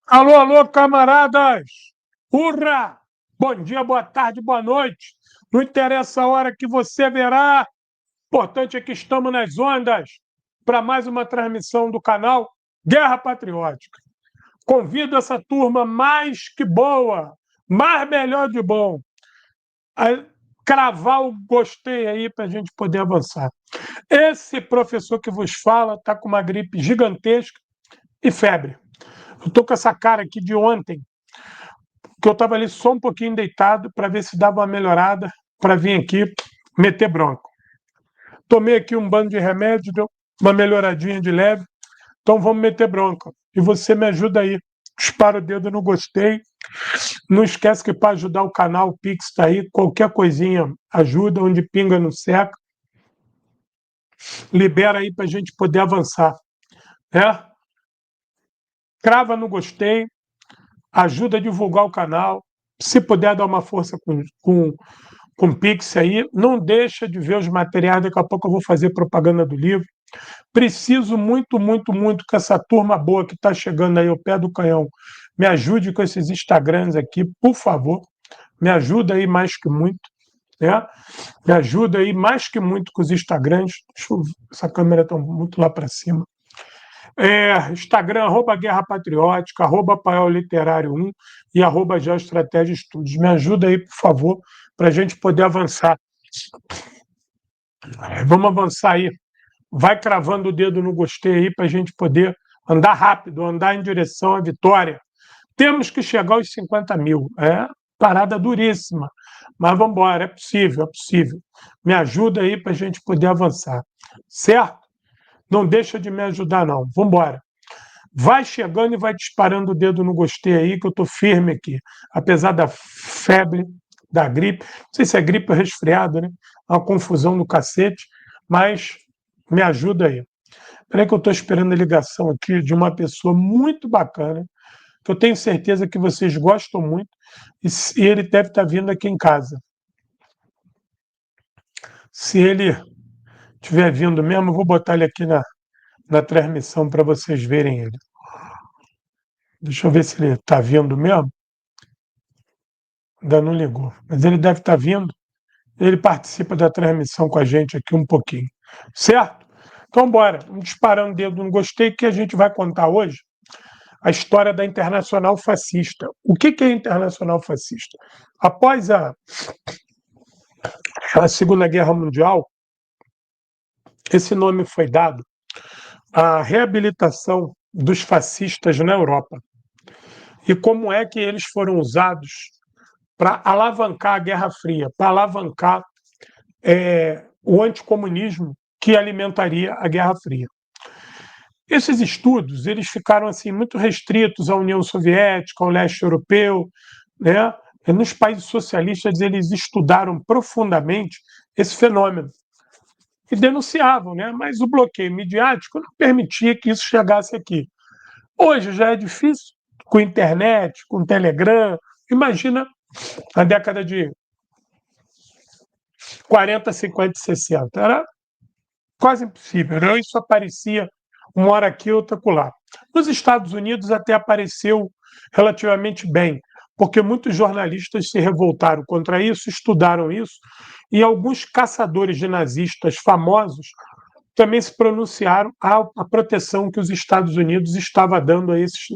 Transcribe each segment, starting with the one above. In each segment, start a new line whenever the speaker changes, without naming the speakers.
Alô, alô, camaradas! Hurra! Bom dia, boa tarde, boa noite. Não interessa a hora que você verá. Importante é que estamos nas ondas para mais uma transmissão do canal Guerra Patriótica. Convido essa turma mais que boa, mais melhor de bom, a cravar o gostei aí para a gente poder avançar. Esse professor que vos fala está com uma gripe gigantesca e febre. Eu estou com essa cara aqui de ontem, que eu estava ali só um pouquinho deitado para ver se dava uma melhorada, para vir aqui meter bronco. Tomei aqui um bando de remédio, deu uma melhoradinha de leve, então vamos meter bronca. E você me ajuda aí. Dispara o dedo no gostei. Não esquece que para ajudar o canal, o Pix está aí. Qualquer coisinha ajuda, onde pinga não seca. Libera aí para a gente poder avançar. É? Crava no gostei, ajuda a divulgar o canal. Se puder dar uma força com Pix aí, não deixa de ver os materiais, daqui a pouco eu vou fazer propaganda do livro. Preciso muito, muito, muito que essa turma boa que está chegando aí ao pé do canhão me ajude com esses Instagrams aqui, por favor, me ajuda aí mais que muito, né? Me ajuda aí mais que muito com os Instagrams. Essa câmera está muito lá para cima. Instagram, @Guerra Patriótica, @Paiol Literário 1 e @Geoestratégia Estudos. Me ajuda aí, por favor, para a gente poder avançar. Vamos avançar aí. Vai cravando o dedo no gostei aí para a gente poder andar rápido, andar em direção à vitória. Temos que chegar aos 50 mil. É parada duríssima. Mas vamos embora, é possível, é possível. Me ajuda aí para a gente poder avançar. Certo? Não deixa de me ajudar, não. Vamos embora. Vai chegando e vai disparando o dedo no gostei aí, que eu estou firme aqui. Apesar da febre, da gripe. Não sei se é gripe ou resfriado, né? É uma confusão do cacete, mas me ajuda aí. Espera que eu estou esperando a ligação aqui de uma pessoa muito bacana, que eu tenho certeza que vocês gostam muito, e ele deve estar vindo aqui em casa. Se ele estiver vindo mesmo, eu vou botar ele aqui na transmissão para vocês verem ele. Deixa eu ver se ele está vindo mesmo. Ainda não ligou, mas ele deve estar vindo. Ele participa da transmissão com a gente aqui um pouquinho. Certo? Então, bora. Vamos disparando o dedo no gostei, que a gente vai contar hoje a história da Internacional Fascista. O que é Internacional Fascista? Após a Segunda Guerra Mundial, esse nome foi dado à reabilitação dos fascistas na Europa. E como é que eles foram usados para alavancar a Guerra Fria, para alavancar o anticomunismo que alimentaria a Guerra Fria. Esses estudos eles ficaram assim muito restritos à União Soviética, ao leste europeu, né? Nos países socialistas eles estudaram profundamente esse fenômeno e denunciavam, né? Mas o bloqueio midiático não permitia que isso chegasse aqui. Hoje já é difícil com internet, com Telegram. Imagina na década de 40, 50 e 60. Era quase impossível. Né? Isso aparecia uma hora aqui, outra acolá. Nos Estados Unidos até apareceu relativamente bem, porque muitos jornalistas se revoltaram contra isso, estudaram isso, e alguns caçadores de nazistas famosos também se pronunciaram à proteção que os Estados Unidos estava dando a esses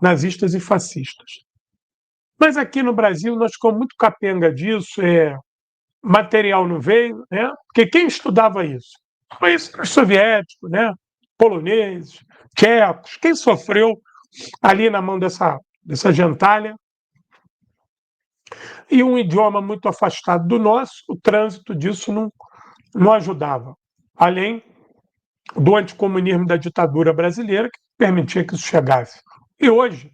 nazistas e fascistas. Mas aqui no Brasil nós ficamos muito capenga disso, material não veio, né? Porque quem estudava isso? Foi os soviéticos, né? Poloneses, tchecos, quem sofreu ali na mão dessa gentalha. E um idioma muito afastado do nosso, o trânsito disso não ajudava. Além do anticomunismo da ditadura brasileira, que permitia que isso chegasse. E hoje,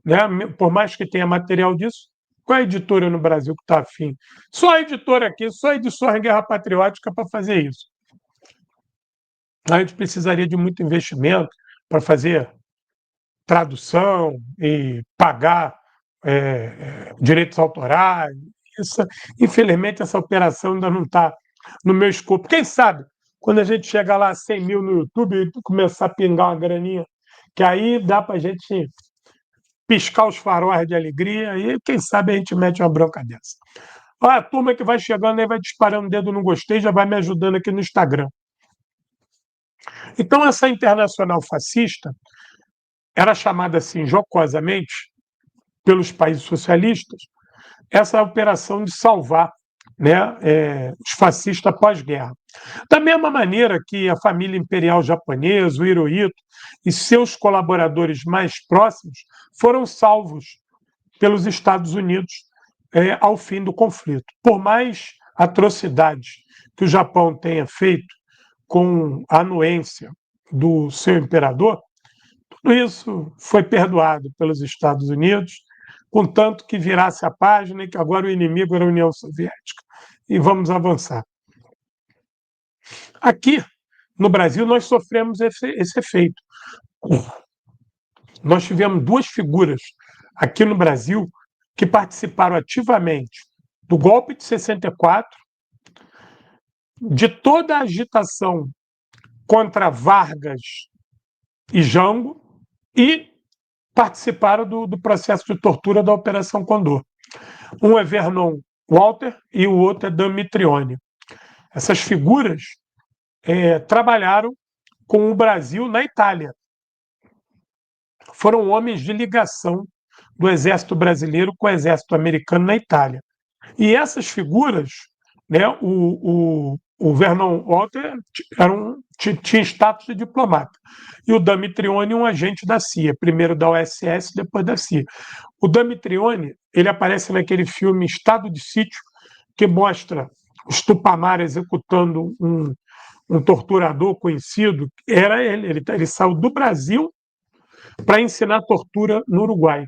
né, por mais que tenha material disso, qual é a editora no Brasil que está afim? Só a editora aqui, só a editora Guerra Patriótica para fazer isso. A gente precisaria de muito investimento para fazer tradução e pagar direitos autorais. Infelizmente, essa operação ainda não está no meu escopo. Quem sabe, quando a gente chegar lá a 100 mil no YouTube e começar a pingar uma graninha, que aí dá para a gente piscar os faróis de alegria e quem sabe a gente mete uma bronca dessa. Olha, a turma que vai chegando aí vai disparando o dedo no gostei, já vai me ajudando aqui no Instagram. Então, essa internacional fascista era chamada assim, jocosamente, pelos países socialistas, essa operação de salvar, né, os fascistas pós-guerra. Da mesma maneira que a família imperial japonesa, o Hirohito, e seus colaboradores mais próximos foram salvos pelos Estados Unidos ao fim do conflito. Por mais atrocidades que o Japão tenha feito com a anuência do seu imperador, tudo isso foi perdoado pelos Estados Unidos, contanto que virasse a página e que agora o inimigo era a União Soviética. E vamos avançar. Aqui, no Brasil, nós sofremos esse efeito. Nós tivemos duas figuras aqui no Brasil que participaram ativamente do golpe de 64, de toda a agitação contra Vargas e Jango e participaram do processo de tortura da Operação Condor. Um é Vernon Walter e o outro é Dan Mitrione. Essas figuras trabalharam com o Brasil na Itália. Foram homens de ligação do Exército Brasileiro com o Exército Americano na Itália. E essas figuras, né, o Vernon Walter tinha status de diplomata, e o Dan Mitrione um agente da CIA, primeiro da OSS, depois da CIA. O Dan Mitrione, ele aparece naquele filme Estado de Sítio, que mostra os Tupamar executando um torturador conhecido. Era ele saiu do Brasil para ensinar tortura no Uruguai.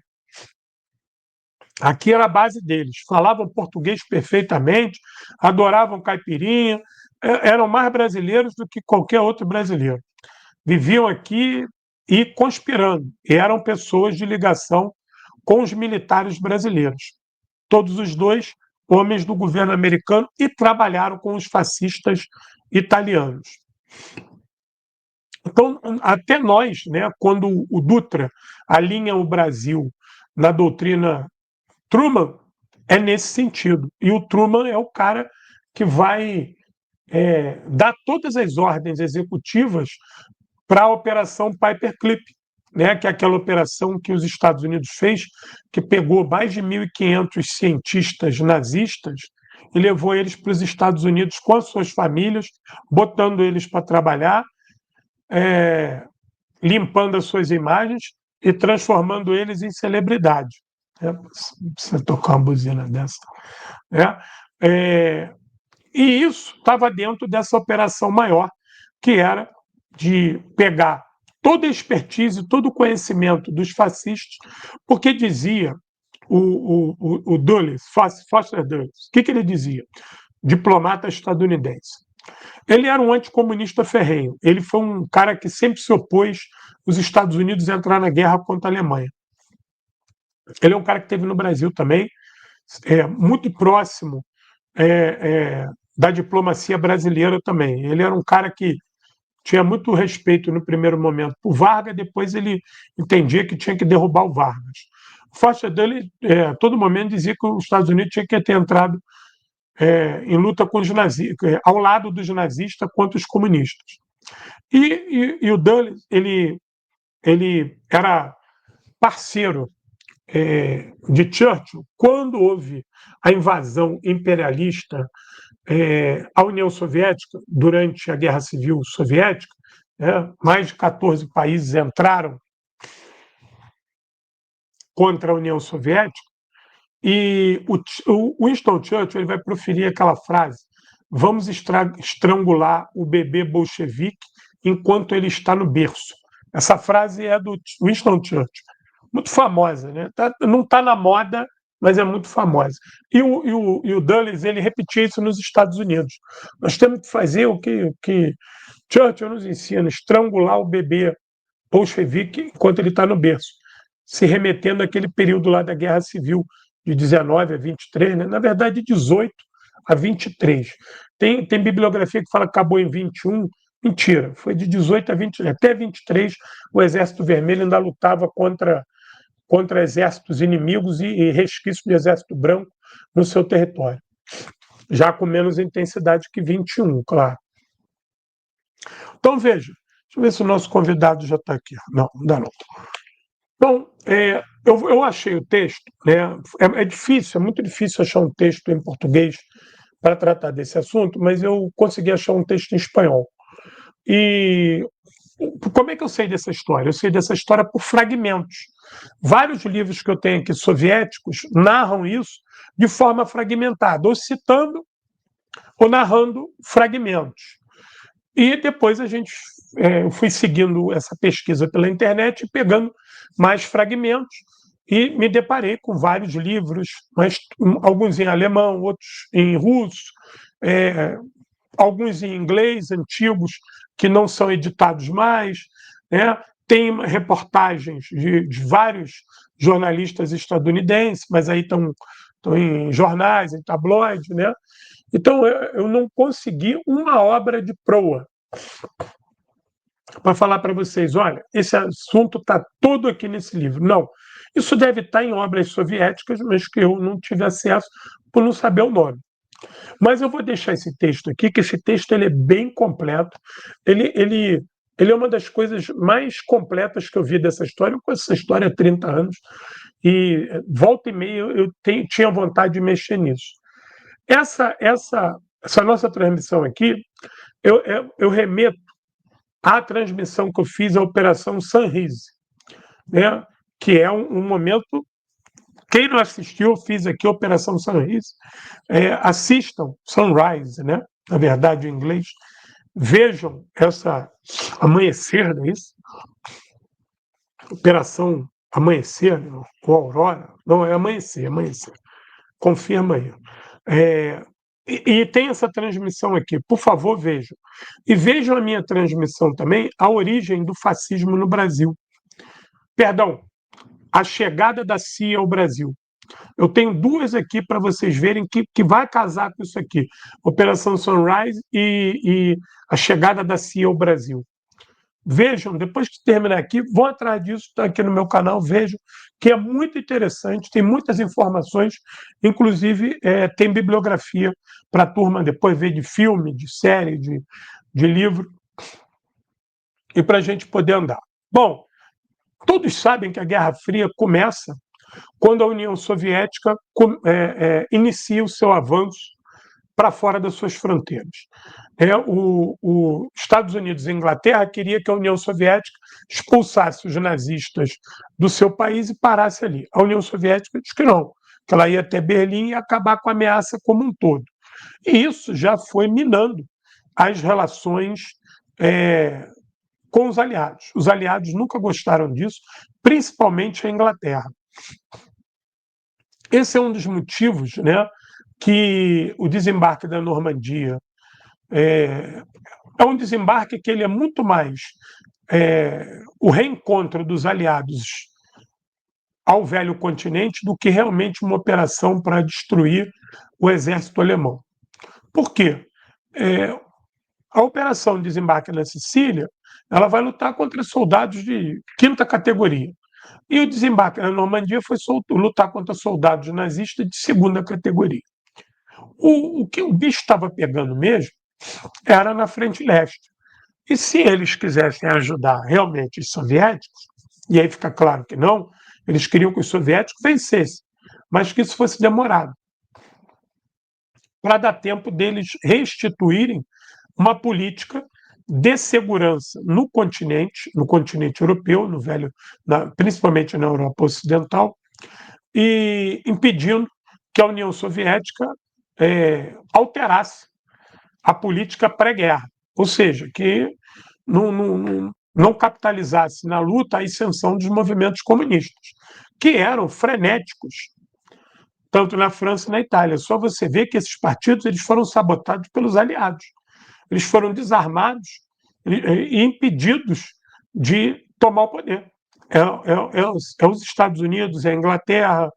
Aqui era a base deles. Falavam português perfeitamente, adoravam caipirinha, eram mais brasileiros do que qualquer outro brasileiro. Viviam aqui e conspirando. E eram pessoas de ligação com os militares brasileiros. Todos os dois homens do governo americano e trabalharam com os fascistas italianos. Então, até nós, né, quando o Dutra alinha o Brasil na doutrina Truman, é nesse sentido. E o Truman é o cara que vai dar todas as ordens executivas para a Operação Paperclip, né, que é aquela operação que os Estados Unidos fez, que pegou mais de 1.500 cientistas nazistas e levou eles para os Estados Unidos com as suas famílias, botando eles para trabalhar, limpando as suas imagens e transformando eles em celebridade. Você tocar uma buzina dessa. E isso estava dentro dessa operação maior, que era de pegar toda a expertise, todo o conhecimento dos fascistas, porque dizia o Dulles, Foster Dulles, o que ele dizia? Diplomata estadunidense. Ele era um anticomunista ferrenho. Ele foi um cara que sempre se opôs os Estados Unidos a entrar na guerra contra a Alemanha. Ele é um cara que esteve no Brasil também, muito próximo da diplomacia brasileira também. Ele era um cara que tinha muito respeito no primeiro momento por Vargas, depois ele entendia que tinha que derrubar o Vargas. O Foster dele, a todo momento, dizia que os Estados Unidos tinha que ter entrado em luta com os nazistas, ao lado dos nazistas contra os comunistas. E o Dulles, ele era parceiro de Churchill quando houve a invasão imperialista à União Soviética durante a Guerra Civil Soviética. Mais de 14 países entraram contra a União Soviética, e o Winston Churchill ele vai proferir aquela frase: vamos estrangular o bebê bolchevique enquanto ele está no berço. Essa frase é do Winston Churchill, muito famosa, né? Não está na moda, mas é muito famosa. E o Dulles ele repetia isso nos Estados Unidos. Nós temos que fazer o que Churchill nos ensina: estrangular o bebê bolchevique enquanto ele está no berço, se remetendo àquele período lá da Guerra Civil, de 19 a 23, né? Na verdade, de 18 a 23. Tem bibliografia que fala que acabou em 21. Mentira, foi de 18 a 20, até 23 o Exército Vermelho ainda lutava contra contra exércitos inimigos e resquícios de exército branco no seu território. Já com menos intensidade que 21, claro. Então, veja, deixa eu ver se o nosso convidado já está aqui. Não, ainda não. Então, eu achei o texto, né? É difícil, é muito difícil achar um texto em português para tratar desse assunto, mas eu consegui achar um texto em espanhol. E como é que eu sei dessa história? Eu sei dessa história por fragmentos. Vários livros que eu tenho aqui soviéticos narram isso de forma fragmentada, ou citando ou narrando fragmentos. E depois eu fui seguindo essa pesquisa pela internet e pegando mais fragmentos e me deparei com vários livros, mas alguns em alemão, outros em russo, é, alguns em inglês, antigos, que não são editados mais, né? Tem reportagens de vários jornalistas estadunidenses, mas aí estão em jornais, em tabloides, né? Então, eu não consegui uma obra de proa para falar para vocês, olha, esse assunto está todo aqui nesse livro. Não, isso deve estar em obras soviéticas, mas que eu não tive acesso por não saber o nome. Mas eu vou deixar esse texto aqui, que esse texto ele é bem completo. Ele é uma das coisas mais completas que eu vi dessa história. Eu conheço essa história há 30 anos e volta e meia tinha vontade de mexer nisso. Essa nossa transmissão aqui, eu remeto à transmissão que eu fiz, a Operação Sunrise, né? Que é um momento. Quem não assistiu, eu fiz aqui a Operação Sunrise. Assistam Sunrise, né? Na verdade, em inglês. Vejam essa Amanhecer, não é isso? Operação Amanhecer, ou Aurora. Não, é Amanhecer, Amanhecer. Confirma aí. E tem essa transmissão aqui, por favor, vejam. E vejam a minha transmissão também, a origem do fascismo no Brasil. Perdão, a chegada da CIA ao Brasil. Eu tenho duas aqui para vocês verem que vai casar com isso aqui. Operação Sunrise e a chegada da CIA ao Brasil. Vejam, depois que terminar aqui, vão atrás disso, está aqui no meu canal, vejam, que é muito interessante, tem muitas informações, inclusive tem bibliografia para a turma depois ver de filme, de série, de livro, e para a gente poder andar. Bom, todos sabem que a Guerra Fria começa quando a União Soviética inicia o seu avanço para fora das suas fronteiras. Os Estados Unidos e a Inglaterra queriam que a União Soviética expulsasse os nazistas do seu país e parasse ali. A União Soviética disse que não, que ela ia até Berlim e acabar com a ameaça como um todo. E isso já foi minando as relações com os aliados. Os aliados nunca gostaram disso, principalmente a Inglaterra. Esse é um dos motivos, né, que o desembarque da Normandia é um desembarque que ele é muito mais o reencontro dos aliados ao velho continente do que realmente uma operação para destruir o exército alemão. Por quê? A operação de desembarque na Sicília ela vai lutar contra soldados de quinta categoria. E o desembarque na Normandia foi lutar contra soldados nazistas de segunda categoria. O que o bicho estava pegando mesmo era na frente leste. E se eles quisessem ajudar realmente os soviéticos, e aí fica claro que não, eles queriam que os soviéticos vencessem, mas que isso fosse demorado, para dar tempo deles restituírem uma política de segurança no continente europeu, principalmente na Europa Ocidental, e impedindo que a União Soviética alterasse a política pré-guerra, ou seja, que não capitalizasse na luta a ascensão dos movimentos comunistas, que eram frenéticos, tanto na França e na Itália. Só você vê que esses partidos eles foram sabotados pelos aliados. Eles foram desarmados e impedidos de tomar o poder. Os Estados Unidos, a Inglaterra,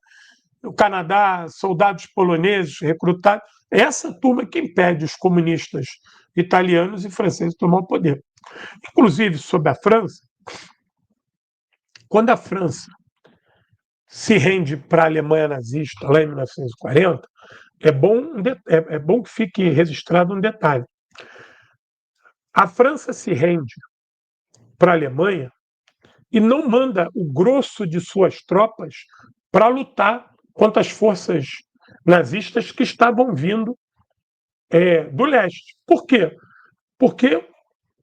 o Canadá, soldados poloneses recrutados. Essa turma que impede os comunistas italianos e franceses de tomar o poder. Inclusive, sobre a França, quando a França se rende para a Alemanha nazista lá em 1940, é bom que fique registrado um detalhe. A França se rende para a Alemanha e não manda o grosso de suas tropas para lutar contra as forças nazistas que estavam vindo do leste. Por quê? Porque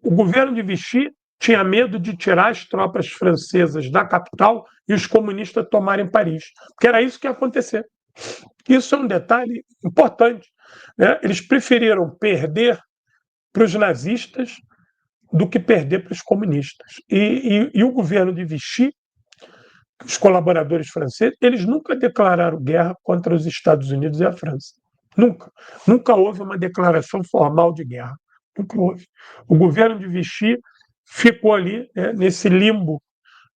o governo de Vichy tinha medo de tirar as tropas francesas da capital e os comunistas tomarem Paris, porque era isso que ia acontecer. Isso é um detalhe importante, né? Eles preferiram perder para os nazistas do que perder para os comunistas. E o governo de Vichy, os colaboradores franceses, eles nunca declararam guerra contra os Estados Unidos e a França. Nunca. Nunca houve uma declaração formal de guerra. Nunca houve. O governo de Vichy ficou ali, nesse limbo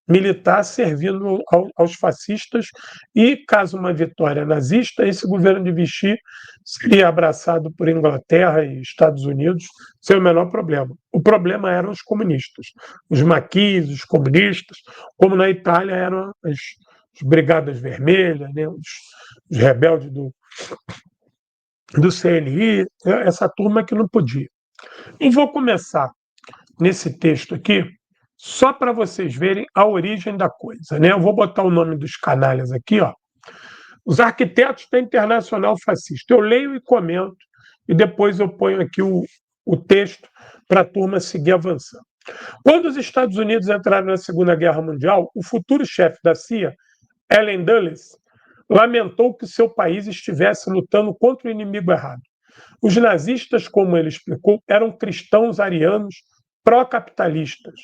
militar, servindo aos fascistas, e caso uma vitória nazista, esse governo de Vichy seria abraçado por Inglaterra e Estados Unidos sem o menor problema. O problema eram os comunistas, os maquis, os comunistas, como na Itália eram as Brigadas Vermelhas, né, os rebeldes do CNI, essa turma que não podia. E vou começar nesse texto aqui, só para vocês verem a origem da coisa, né? Eu vou botar o nome dos canalhas aqui, ó. Os arquitetos da Internacional Fascista. Eu leio e comento, e depois eu ponho aqui o texto para a turma seguir avançando. Quando os Estados Unidos entraram na Segunda Guerra Mundial, o futuro chefe da CIA, Allen Dulles, lamentou que seu país estivesse lutando contra o inimigo errado. Os nazistas, como ele explicou, eram cristãos arianos pró-capitalistas,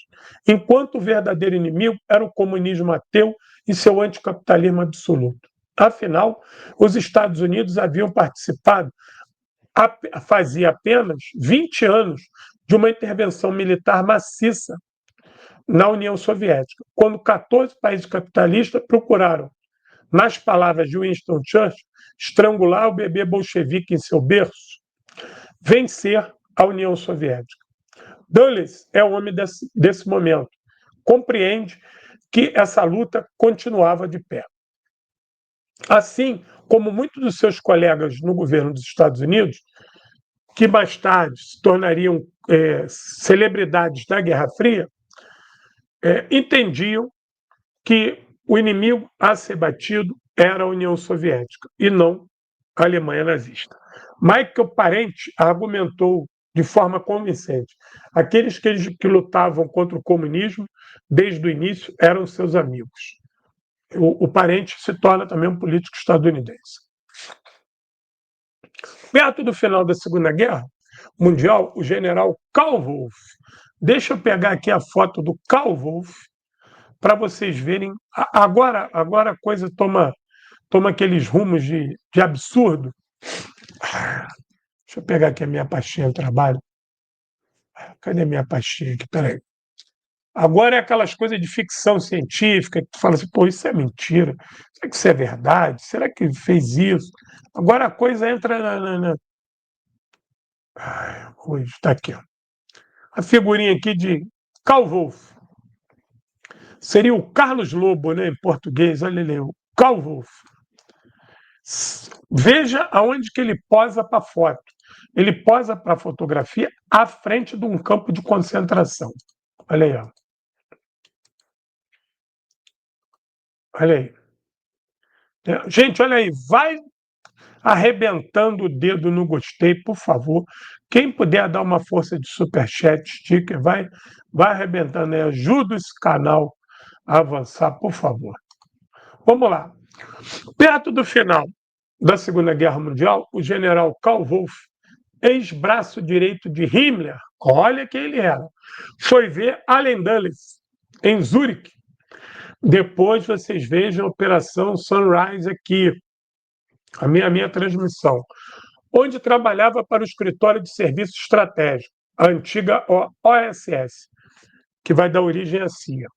enquanto o verdadeiro inimigo era o comunismo ateu e seu anticapitalismo absoluto. Afinal, os Estados Unidos haviam participado, fazia apenas 20 anos, de uma intervenção militar maciça na União Soviética, quando 14 países capitalistas procuraram, nas palavras de Winston Churchill, estrangular o bebê bolchevique em seu berço, vencer a União Soviética. Dulles é o homem desse momento. Compreende que essa luta continuava de pé. Assim como muitos dos seus colegas no governo dos Estados Unidos, que mais tarde se tornariam celebridades da Guerra Fria, entendiam que o inimigo a ser batido era a União Soviética e não a Alemanha nazista. Michael Parenti argumentou de forma convincente: aqueles que lutavam contra o comunismo desde o início eram seus amigos. O Parenti se torna também um político estadunidense. Perto do final da Segunda Guerra Mundial, o general Karl Wolff, deixa eu pegar aqui a foto do Karl Wolff para vocês verem. Agora a coisa toma aqueles rumos de absurdo. Deixa eu pegar aqui a minha pastinha de trabalho. Cadê a minha pastinha aqui? Peraí. Agora é aquelas coisas de ficção científica que tu fala assim, pô, isso é mentira. Será que isso é verdade? Será que ele fez isso? Agora a coisa entra hoje está aqui, ó. A figurinha aqui de Karl Wolff. Seria o Carlos Lobo, né, em português. Olha ele, o Karl Wolff. Veja aonde que ele posa para a foto. Ele posa para a fotografia à frente de um campo de concentração. Olha aí, ó. Olha aí. Gente, olha aí, vai arrebentando o dedo no gostei, por favor. Quem puder dar uma força de superchat, sticker, vai arrebentando aí. Ajuda esse canal a avançar, por favor. Vamos lá. Perto do final da Segunda Guerra Mundial, o general Karl Wolff, ex-braço direito de Himmler, olha quem ele era, foi ver Allen Dulles em Zurique. Depois vocês vejam a Operação Sunrise aqui, a minha transmissão, onde trabalhava para o Escritório de Serviço Estratégico, a antiga OSS, que vai dar origem à CIA.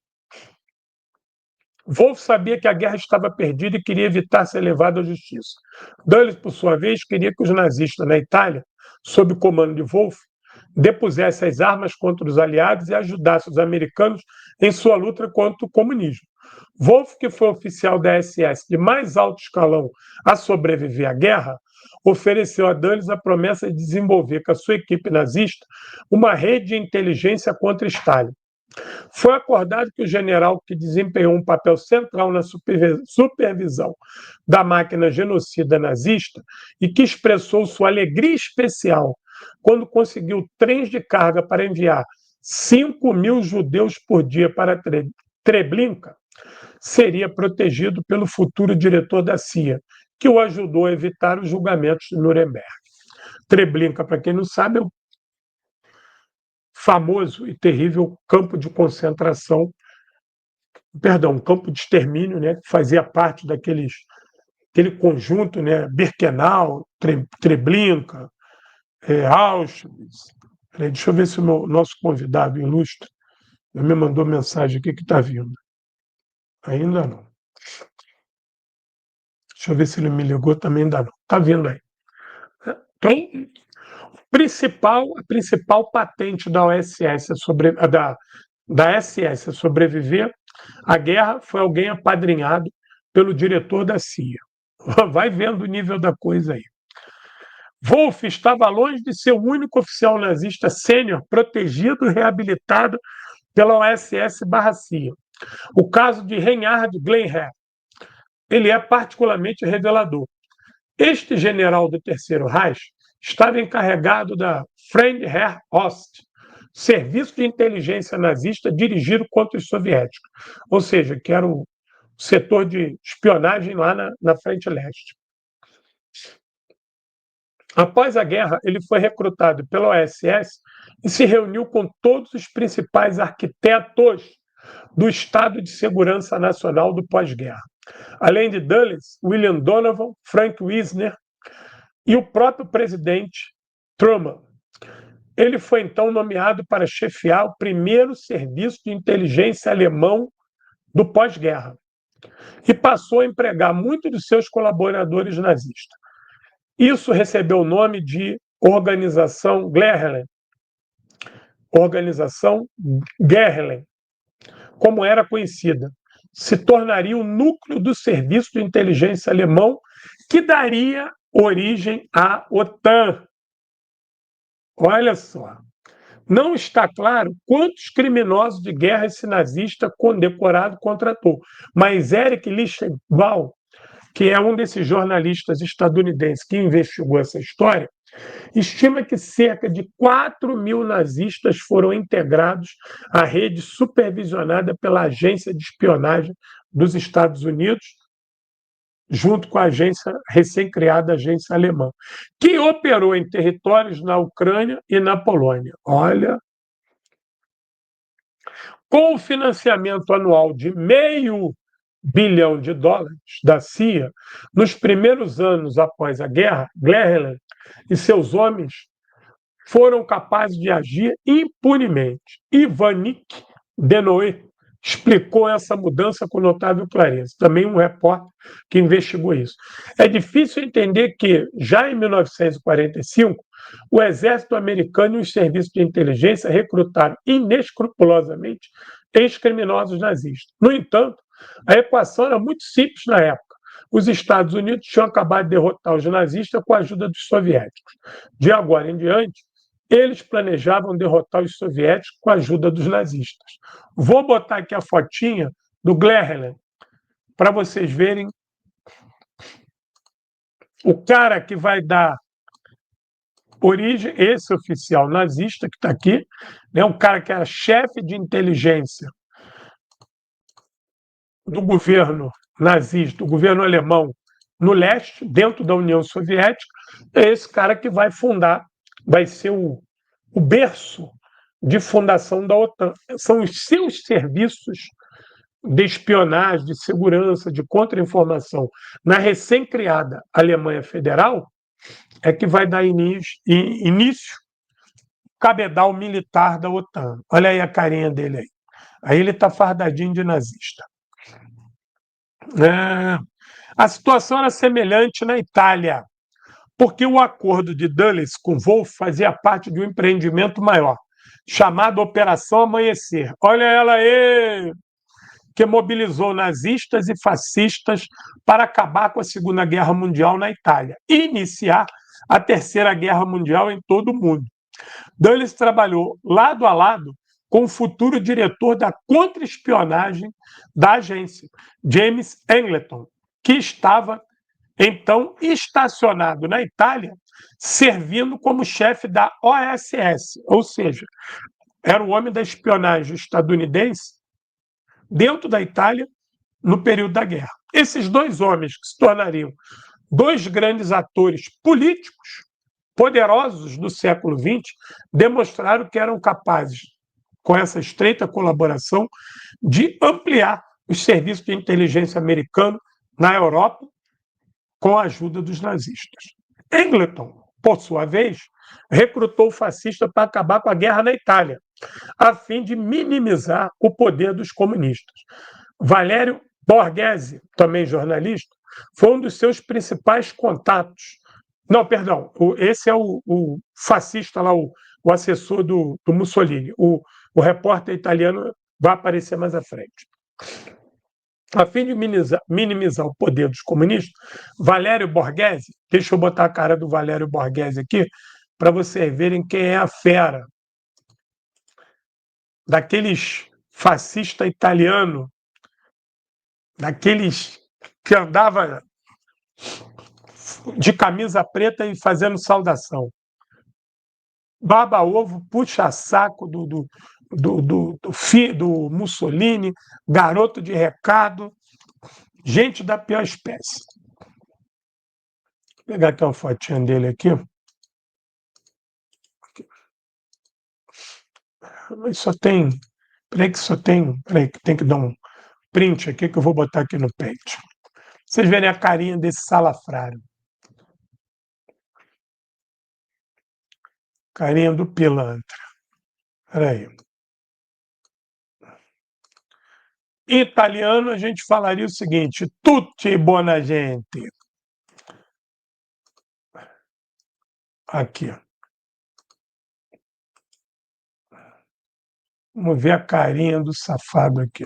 Wolff sabia que a guerra estava perdida e queria evitar ser levado à justiça. Dulles, por sua vez, queria que os nazistas na Itália, sob o comando de Wolff, depusessem as armas contra os aliados e ajudassem os americanos em sua luta contra o comunismo. Wolff, que foi oficial da SS de mais alto escalão a sobreviver à guerra, ofereceu a Dulles a promessa de desenvolver com a sua equipe nazista uma rede de inteligência contra Stalin. Foi acordado que o general, que desempenhou um papel central na supervisão da máquina genocida nazista e que expressou sua alegria especial quando conseguiu trens de carga para enviar 5.000 judeus por dia para Treblinka, seria protegido pelo futuro diretor da CIA, que o ajudou a evitar os julgamentos de Nuremberg. Treblinka, para quem não sabe, é um famoso e terrível campo de concentração, campo de extermínio, né, que fazia parte aquele conjunto, né, Birkenau, Treblinka, Auschwitz. Deixa eu ver se o nosso convidado ilustre me mandou mensagem aqui que está vindo. Ainda não. Deixa eu ver se ele me ligou, também ainda não. Está vindo aí. Então, a principal patente da OSS da SS sobreviver à guerra foi alguém apadrinhado pelo diretor da CIA. Vai vendo o nível da coisa aí. Wolff estava longe de ser o único oficial nazista sênior protegido e reabilitado pela OSS/CIA. O caso de Reinhard Glenher, ele é particularmente revelador. Este general do Terceiro Reich estava encarregado da Fremdheerost, serviço de inteligência nazista dirigido contra os soviéticos, ou seja, que era o setor de espionagem lá na frente leste. Após a guerra, ele foi recrutado pela OSS e se reuniu com todos os principais arquitetos do Estado de Segurança Nacional do pós-guerra. Além de Dulles, William Donovan, Frank Wisner e o próprio presidente Truman. Ele foi então nomeado para chefiar o primeiro serviço de inteligência alemão do pós-guerra e passou a empregar muitos dos seus colaboradores nazistas. Isso recebeu o nome de Organização Gehlen. Organização Gehlen, como era conhecida, se tornaria o núcleo do serviço de inteligência alemão que daria origem à OTAN. Olha só. Não está claro quantos criminosos de guerra esse nazista condecorado contratou, mas Erich Lichtenwald, que é um desses jornalistas estadunidenses que investigou essa história, estima que cerca de 4.000 nazistas foram integrados à rede supervisionada pela agência de espionagem dos Estados Unidos, junto com a agência recém-criada agência alemã, que operou em territórios na Ucrânia e na Polônia. Olha, com o financiamento anual de $500 bilhão da CIA, nos primeiros anos após a guerra, Gehlen e seus homens foram capazes de agir impunemente. Ivanik Denoy explicou essa mudança com notável clareza, também um repórter que investigou isso. É difícil entender que, já em 1945, o exército americano e os serviços de inteligência recrutaram inescrupulosamente ex-criminosos nazistas. No entanto, a equação era muito simples na época. Os Estados Unidos tinham acabado de derrotar os nazistas com a ajuda dos soviéticos. De agora em diante, eles planejavam derrotar os soviéticos com a ajuda dos nazistas. Vou botar aqui a fotinha do Gehlen para vocês verem o cara que vai dar origem, esse oficial nazista que está aqui, né, um cara que era chefe de inteligência do governo nazista, do governo alemão no leste, dentro da União Soviética, é esse cara que vai fundar, vai ser o berço de fundação da OTAN. São os seus serviços de espionagem, de segurança, de contra-informação na recém-criada Alemanha Federal é que vai dar início cabedal militar da OTAN. Olha aí a carinha dele aí. Aí ele está fardadinho de nazista. A situação era semelhante na Itália, porque o acordo de Dulles com Wolff fazia parte de um empreendimento maior, chamado Operação Amanhecer. Olha ela aí! que mobilizou nazistas e fascistas para acabar com a Segunda Guerra Mundial na Itália e iniciar a Terceira Guerra Mundial em todo o mundo. Dulles trabalhou lado a lado com o futuro diretor da contra-espionagem da agência, James Angleton, que estava então estacionado na Itália, servindo como chefe da OSS, ou seja, era o homem da espionagem estadunidense dentro da Itália no período da guerra. Esses dois homens que se tornariam dois grandes atores políticos poderosos do século XX demonstraram que eram capazes, com essa estreita colaboração, de ampliar os serviços de inteligência americano na Europa com a ajuda dos nazistas. Angleton, por sua vez, recrutou o fascista para acabar com a guerra na Itália, a fim de minimizar o poder dos comunistas. Valério Borghese, também jornalista, foi um dos seus principais contatos. Não, perdão, esse é o fascista lá, o assessor do Mussolini. O repórter italiano vai aparecer mais à frente. A fim de minimizar o poder dos comunistas, Valério Borghese, deixa eu botar a cara do Valério Borghese aqui, para vocês verem quem é a fera. Daqueles fascista italiano, daqueles que andava de camisa preta e fazendo saudação. Baba-ovo, puxa-saco do Mussolini, garoto de recado, gente da pior espécie. Vou pegar aqui uma fotinha dele aqui. Mas só tem... Peraí que tem que dar um print aqui que eu vou botar aqui no peito. Vocês verem a carinha desse salafrário. Carinha do pilantra. Peraí. Em italiano, a gente falaria o seguinte: tutti buona gente. Aqui. Vamos ver a carinha do safado aqui.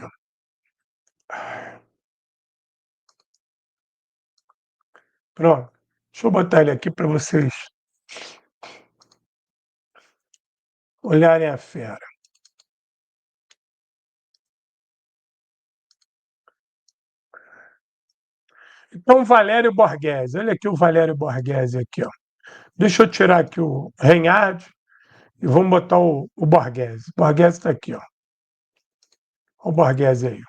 Pronto. Deixa eu botar ele aqui para vocês olharem a fera. Então, Valério Borghese. Olha aqui o Valério Borghese aqui, ó. Deixa eu tirar aqui o Reinhard e vamos botar o Borghese. O Borghese está aqui, ó. Olha o Borghese aí.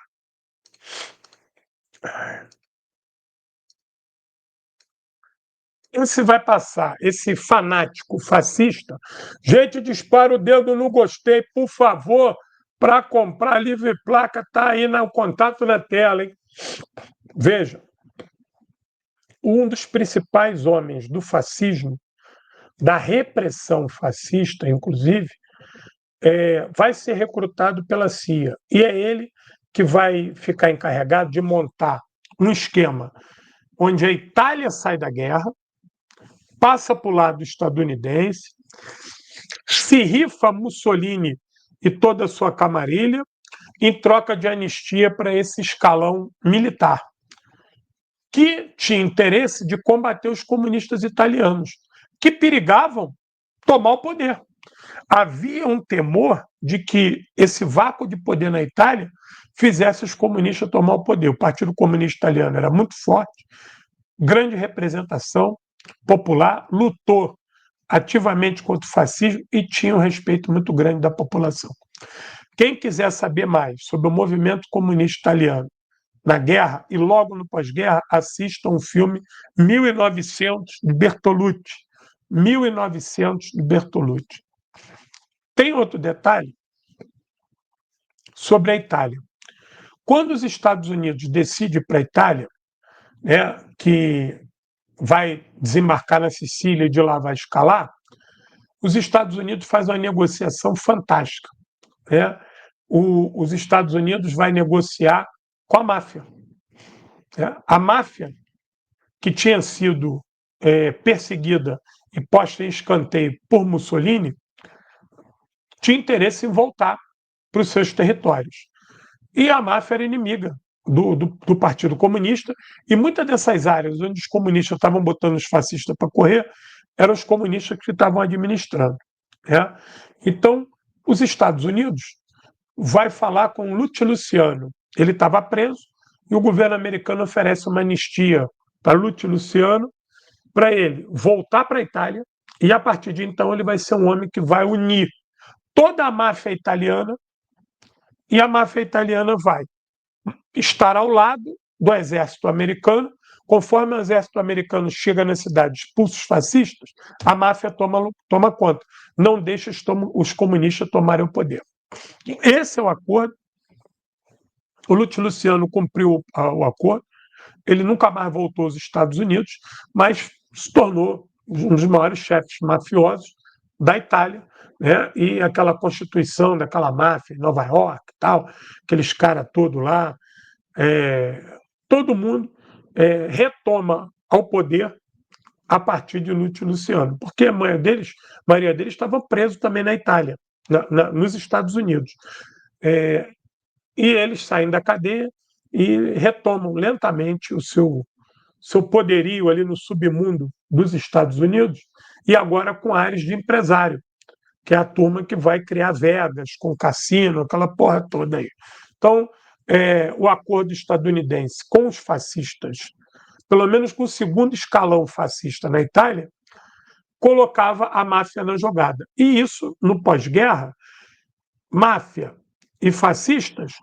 Esse vai passar, esse fanático fascista. Gente, dispara o dedo no gostei, por favor, para comprar livre placa, está aí no contato na tela, hein? Veja, um dos principais homens do fascismo, da repressão fascista, inclusive, vai ser recrutado pela CIA. E é ele que vai ficar encarregado de montar um esquema onde a Itália sai da guerra, passa para o lado estadunidense, se rifa Mussolini e toda a sua camarilha em troca de anistia para esse escalão militar, que tinha interesse de combater os comunistas italianos, que perigavam tomar o poder. Havia um temor de que esse vácuo de poder na Itália fizesse os comunistas tomar o poder. O Partido Comunista Italiano era muito forte, grande representação popular, lutou ativamente contra o fascismo e tinha um respeito muito grande da população. Quem quiser saber mais sobre o movimento comunista italiano na guerra e logo no pós-guerra, assistam o filme 1900 de Bertolucci. 1900 de Bertolucci. Tem outro detalhe sobre a Itália. Quando os Estados Unidos decidem para a Itália, né, que vai desembarcar na Sicília e de lá vai escalar, os Estados Unidos fazem uma negociação fantástica. Né? Os Estados Unidos vai negociar com a máfia. Né? A máfia, que tinha sido perseguida e posta em escanteio por Mussolini, tinha interesse em voltar para os seus territórios. e a máfia era inimiga do Partido Comunista, e muitas dessas áreas onde os comunistas estavam botando os fascistas para correr, eram os comunistas que estavam administrando. Né? Então, os Estados Unidos vai falar com o Lúcio Luciano. Ele estava preso e o governo americano oferece uma anistia para Lúcio Luciano, para ele voltar para a Itália, e a partir de então ele vai ser um homem que vai unir toda a máfia italiana, e a máfia italiana vai estar ao lado do exército americano. Conforme o exército americano chega na cidade, expulsa os fascistas, a máfia toma conta, não deixa os comunistas tomarem o poder. Esse é o acordo. O Lúcio Luciano cumpriu o acordo, ele nunca mais voltou aos Estados Unidos, mas se tornou um dos maiores chefes mafiosos da Itália, né? E aquela constituição daquela máfia em Nova York, tal, aqueles caras todos lá, todo mundo retoma ao poder a partir de Lúcio Luciano, porque a maioria deles estava preso também na Itália, nos Estados Unidos. E eles saem da cadeia e retomam lentamente o seu poderio ali no submundo dos Estados Unidos, e agora com áreas de empresário, que é a turma que vai criar Vegas, com cassino, aquela porra toda aí. Então, o acordo estadunidense com os fascistas, pelo menos com o segundo escalão fascista na Itália, colocava a máfia na jogada. E isso, no pós-guerra, máfia e fascistas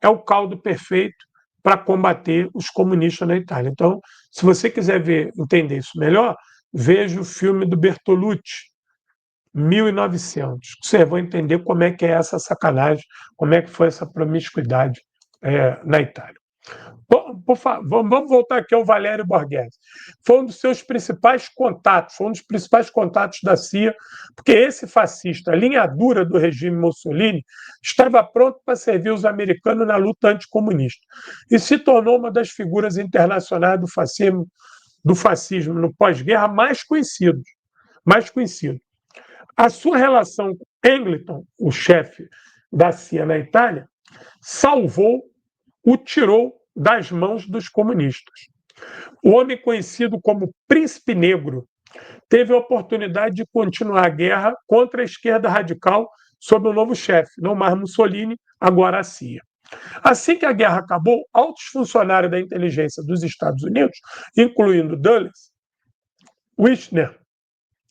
é o caldo perfeito para combater os comunistas na Itália. Então, se você quiser entender isso melhor, veja o filme do Bertolucci, 1900. Você vai entender como é que é essa sacanagem, como é que foi essa promiscuidade na Itália. Vamos voltar aqui ao Valério Borghese. Foi um dos seus principais contatos, foi um dos principais contatos da CIA, porque esse fascista, a linha dura do regime Mussolini, estava pronto para servir os americanos na luta anticomunista e se tornou uma das figuras internacionais do fascismo no pós-guerra mais conhecido. A sua relação com Engleton, o chefe da CIA na Itália, o tirou das mãos dos comunistas. O homem conhecido como Príncipe Negro teve a oportunidade de continuar a guerra contra a esquerda radical sob o novo chefe, não mais Mussolini, agora a CIA. Assim que a guerra acabou, altos funcionários da inteligência dos Estados Unidos, incluindo Dulles, Wichner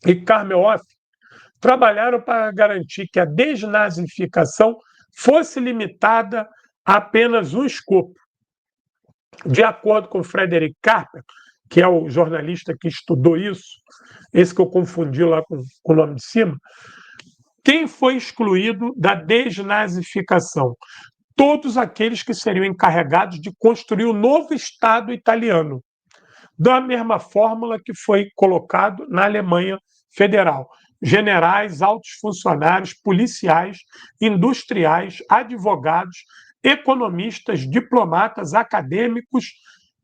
e Karmeloff, trabalharam para garantir que a desnazificação fosse limitada a apenas um escopo. De acordo com Frederick Carper, que é o jornalista que estudou isso, esse que eu confundi lá com o nome de cima, quem foi excluído da desnazificação? Todos aqueles que seriam encarregados de construir o novo Estado italiano, da mesma fórmula que foi colocado na Alemanha Federal. Generais, altos funcionários, policiais, industriais, advogados, economistas, diplomatas, acadêmicos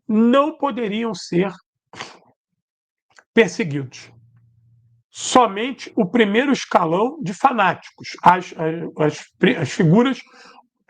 não poderiam ser perseguidos. Somente o primeiro escalão de fanáticos, as figuras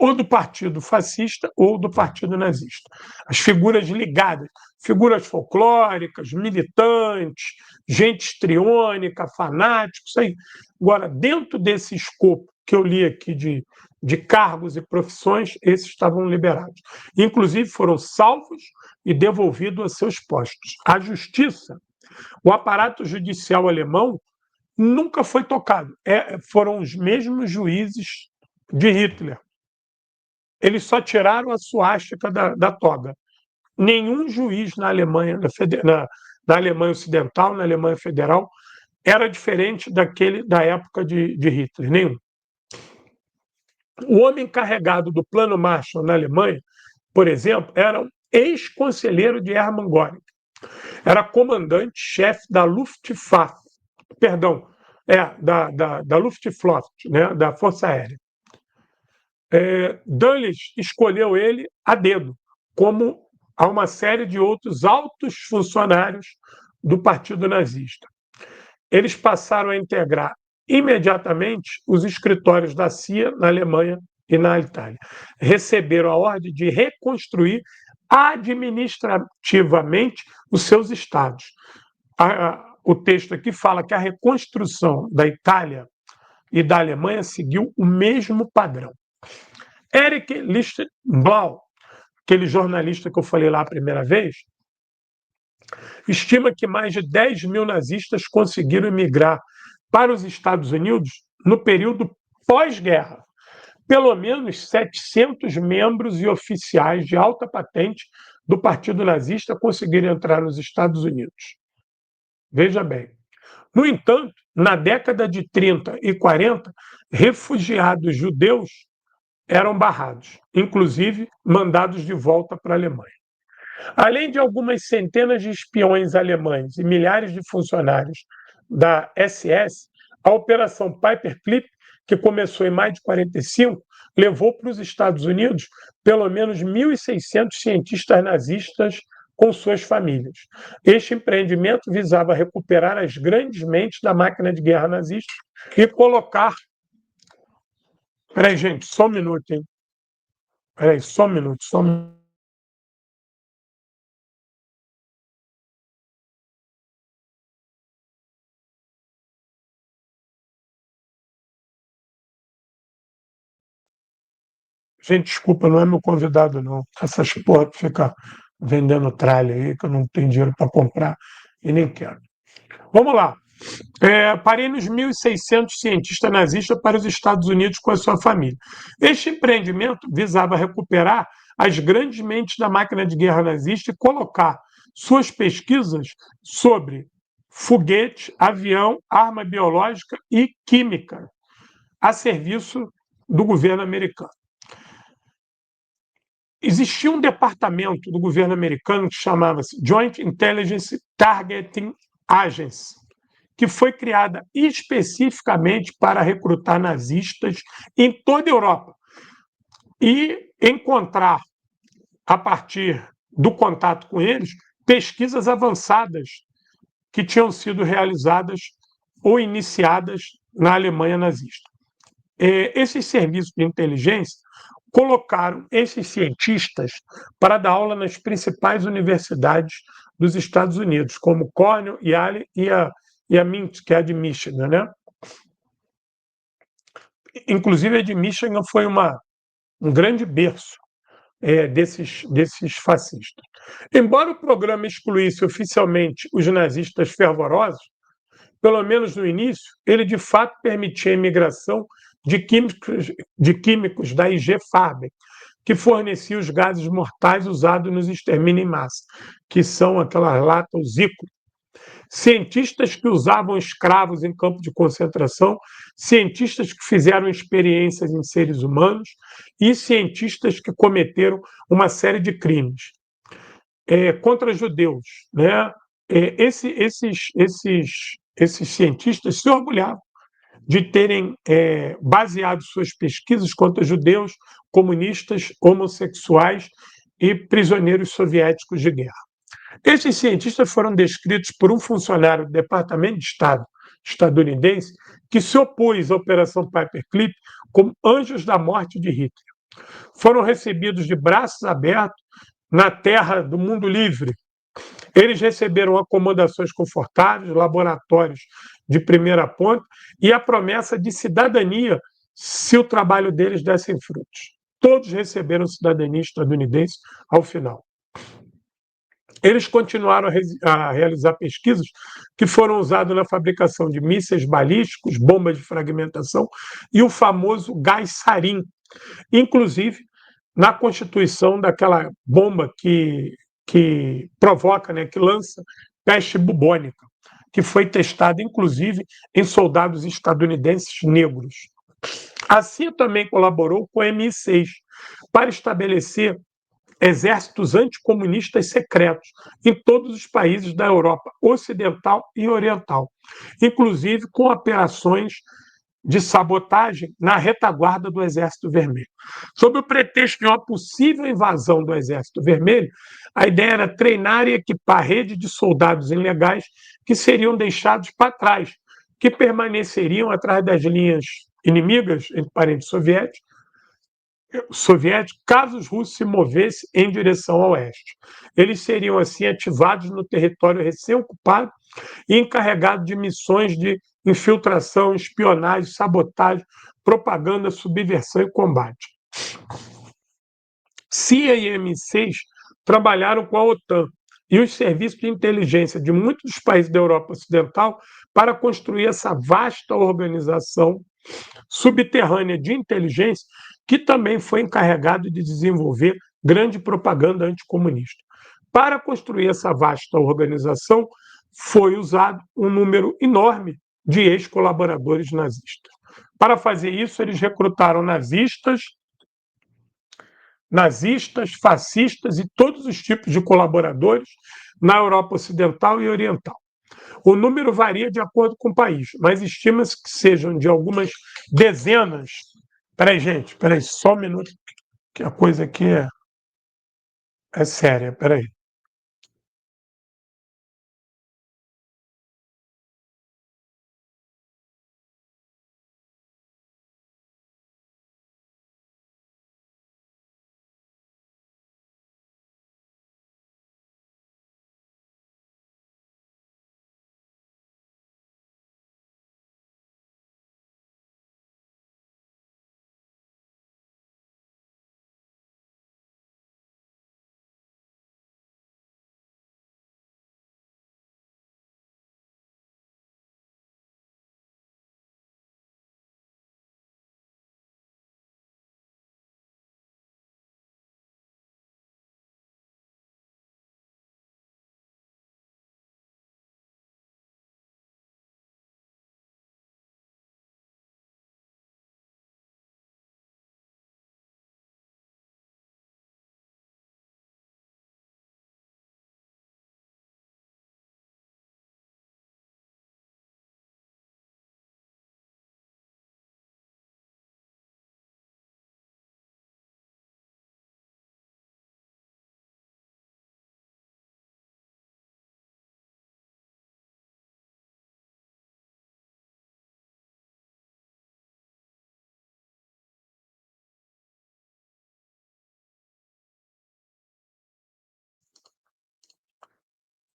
ou do partido fascista ou do partido nazista. As figuras ligadas, figuras folclóricas, militantes, gente histriônica, fanáticos, isso aí. Agora, dentro desse escopo que eu li aqui de cargos e profissões, esses estavam liberados. Inclusive, foram salvos e devolvidos a seus postos. A justiça, o aparato judicial alemão, nunca foi tocado. Foram os mesmos juízes de Hitler. Eles só tiraram a suástica da toga. Nenhum juiz na Alemanha, na Alemanha Ocidental, na Alemanha Federal, era diferente daquele da época de Hitler. Nenhum. O homem encarregado do Plano Marshall na Alemanha, por exemplo, era um ex-conselheiro de Hermann Göring. Era comandante-chefe da Luftwaffe, da Luftwaffe, né, da Força Aérea. Dulles escolheu ele a dedo, como a uma série de outros altos funcionários do Partido Nazista. Eles passaram a integrar imediatamente os escritórios da CIA na Alemanha e na Itália. Receberam a ordem de reconstruir administrativamente os seus estados. O texto aqui fala que a reconstrução da Itália e da Alemanha seguiu o mesmo padrão. Erich Lichtblau, aquele jornalista que eu falei lá a primeira vez, estima que mais de 10 mil nazistas conseguiram emigrar para os Estados Unidos no período pós-guerra. Pelo menos 700 membros e oficiais de alta patente do Partido Nazista conseguiram entrar nos Estados Unidos. Veja bem. No entanto, na década de 30 e 40, refugiados judeus eram barrados, inclusive mandados de volta para a Alemanha. Além de algumas centenas de espiões alemães e milhares de funcionários da SS, a Operação Paperclip, que começou em maio de 45, levou para os Estados Unidos pelo menos 1.600 cientistas nazistas com suas famílias. Este empreendimento visava recuperar as grandes mentes da máquina de guerra nazista e colocar... Peraí, gente, só um minuto, hein? Peraí, só um minuto, só um minuto. Gente, desculpa, não é meu convidado, não. Essas porra que fica vendendo tralha aí, que eu não tenho dinheiro para comprar e nem quero. Vamos lá. Parei nos 1.600 cientistas nazistas para os Estados Unidos com a sua família. Este empreendimento visava recuperar as grandes mentes da máquina de guerra nazista e colocar suas pesquisas sobre foguete, avião, arma biológica e química a serviço do governo americano. Existia um departamento do governo americano que chamava-se Joint Intelligence Targeting Agency, que foi criada especificamente para recrutar nazistas em toda a Europa e encontrar, a partir do contato com eles, pesquisas avançadas que tinham sido realizadas ou iniciadas na Alemanha nazista. Esses serviços de inteligência colocaram esses cientistas para dar aula nas principais universidades dos Estados Unidos, como Cornell, Yale e a Mint, que é a de Michigan, né? Inclusive, a de Michigan foi um grande berço desses fascistas. Embora o programa excluísse oficialmente os nazistas fervorosos, pelo menos no início, ele de fato permitia a imigração de químicos da IG Farben, que fornecia os gases mortais usados nos extermínios em massa, que são aquelas latas Zico. Cientistas que usavam escravos em campo de concentração, cientistas que fizeram experiências em seres humanos e cientistas que cometeram uma série de crimes contra judeus, né? Esses cientistas se orgulhavam de terem baseado suas pesquisas contra judeus, comunistas, homossexuais e prisioneiros soviéticos de guerra. Esses cientistas foram descritos por um funcionário do Departamento de Estado estadunidense que se opôs à Operação Paperclip como anjos da morte de Hitler. Foram recebidos de braços abertos na terra do mundo livre. Eles receberam acomodações confortáveis, laboratórios de primeira ponta e a promessa de cidadania se o trabalho deles desse frutos. Todos receberam cidadania estadunidense ao final. Eles continuaram a realizar pesquisas que foram usadas na fabricação de mísseis balísticos, bombas de fragmentação e o famoso gás sarin, inclusive na constituição daquela bomba que provoca, né, que lança peste bubônica, que foi testada, inclusive, em soldados estadunidenses negros. Assim, também colaborou com a MI6 para estabelecer exércitos anticomunistas secretos em todos os países da Europa Ocidental e Oriental, inclusive com operações de sabotagem na retaguarda do Exército Vermelho. Sob o pretexto de uma possível invasão do Exército Vermelho, a ideia era treinar e equipar rede de soldados ilegais que seriam deixados para trás, que permaneceriam atrás das linhas inimigas, entre parênteses soviéticos, soviético caso os russos se movessem em direção ao oeste. Eles seriam, assim, ativados no território recém-ocupado e encarregados de missões de infiltração, espionagem, sabotagem, propaganda, subversão e combate. CIA e M6 trabalharam com a OTAN e os serviços de inteligência de muitos dos países da Europa Ocidental para construir essa vasta organização subterrânea de inteligência que também foi encarregado de desenvolver grande propaganda anticomunista. Para construir essa vasta organização, foi usado um número enorme de ex-colaboradores nazistas. Para fazer isso, eles recrutaram nazistas, fascistas e todos os tipos de colaboradores na Europa Ocidental e Oriental. O número varia de acordo com o país, mas estima-se que sejam de algumas dezenas. Peraí, gente, peraí, só um minuto, que a coisa aqui é séria, peraí.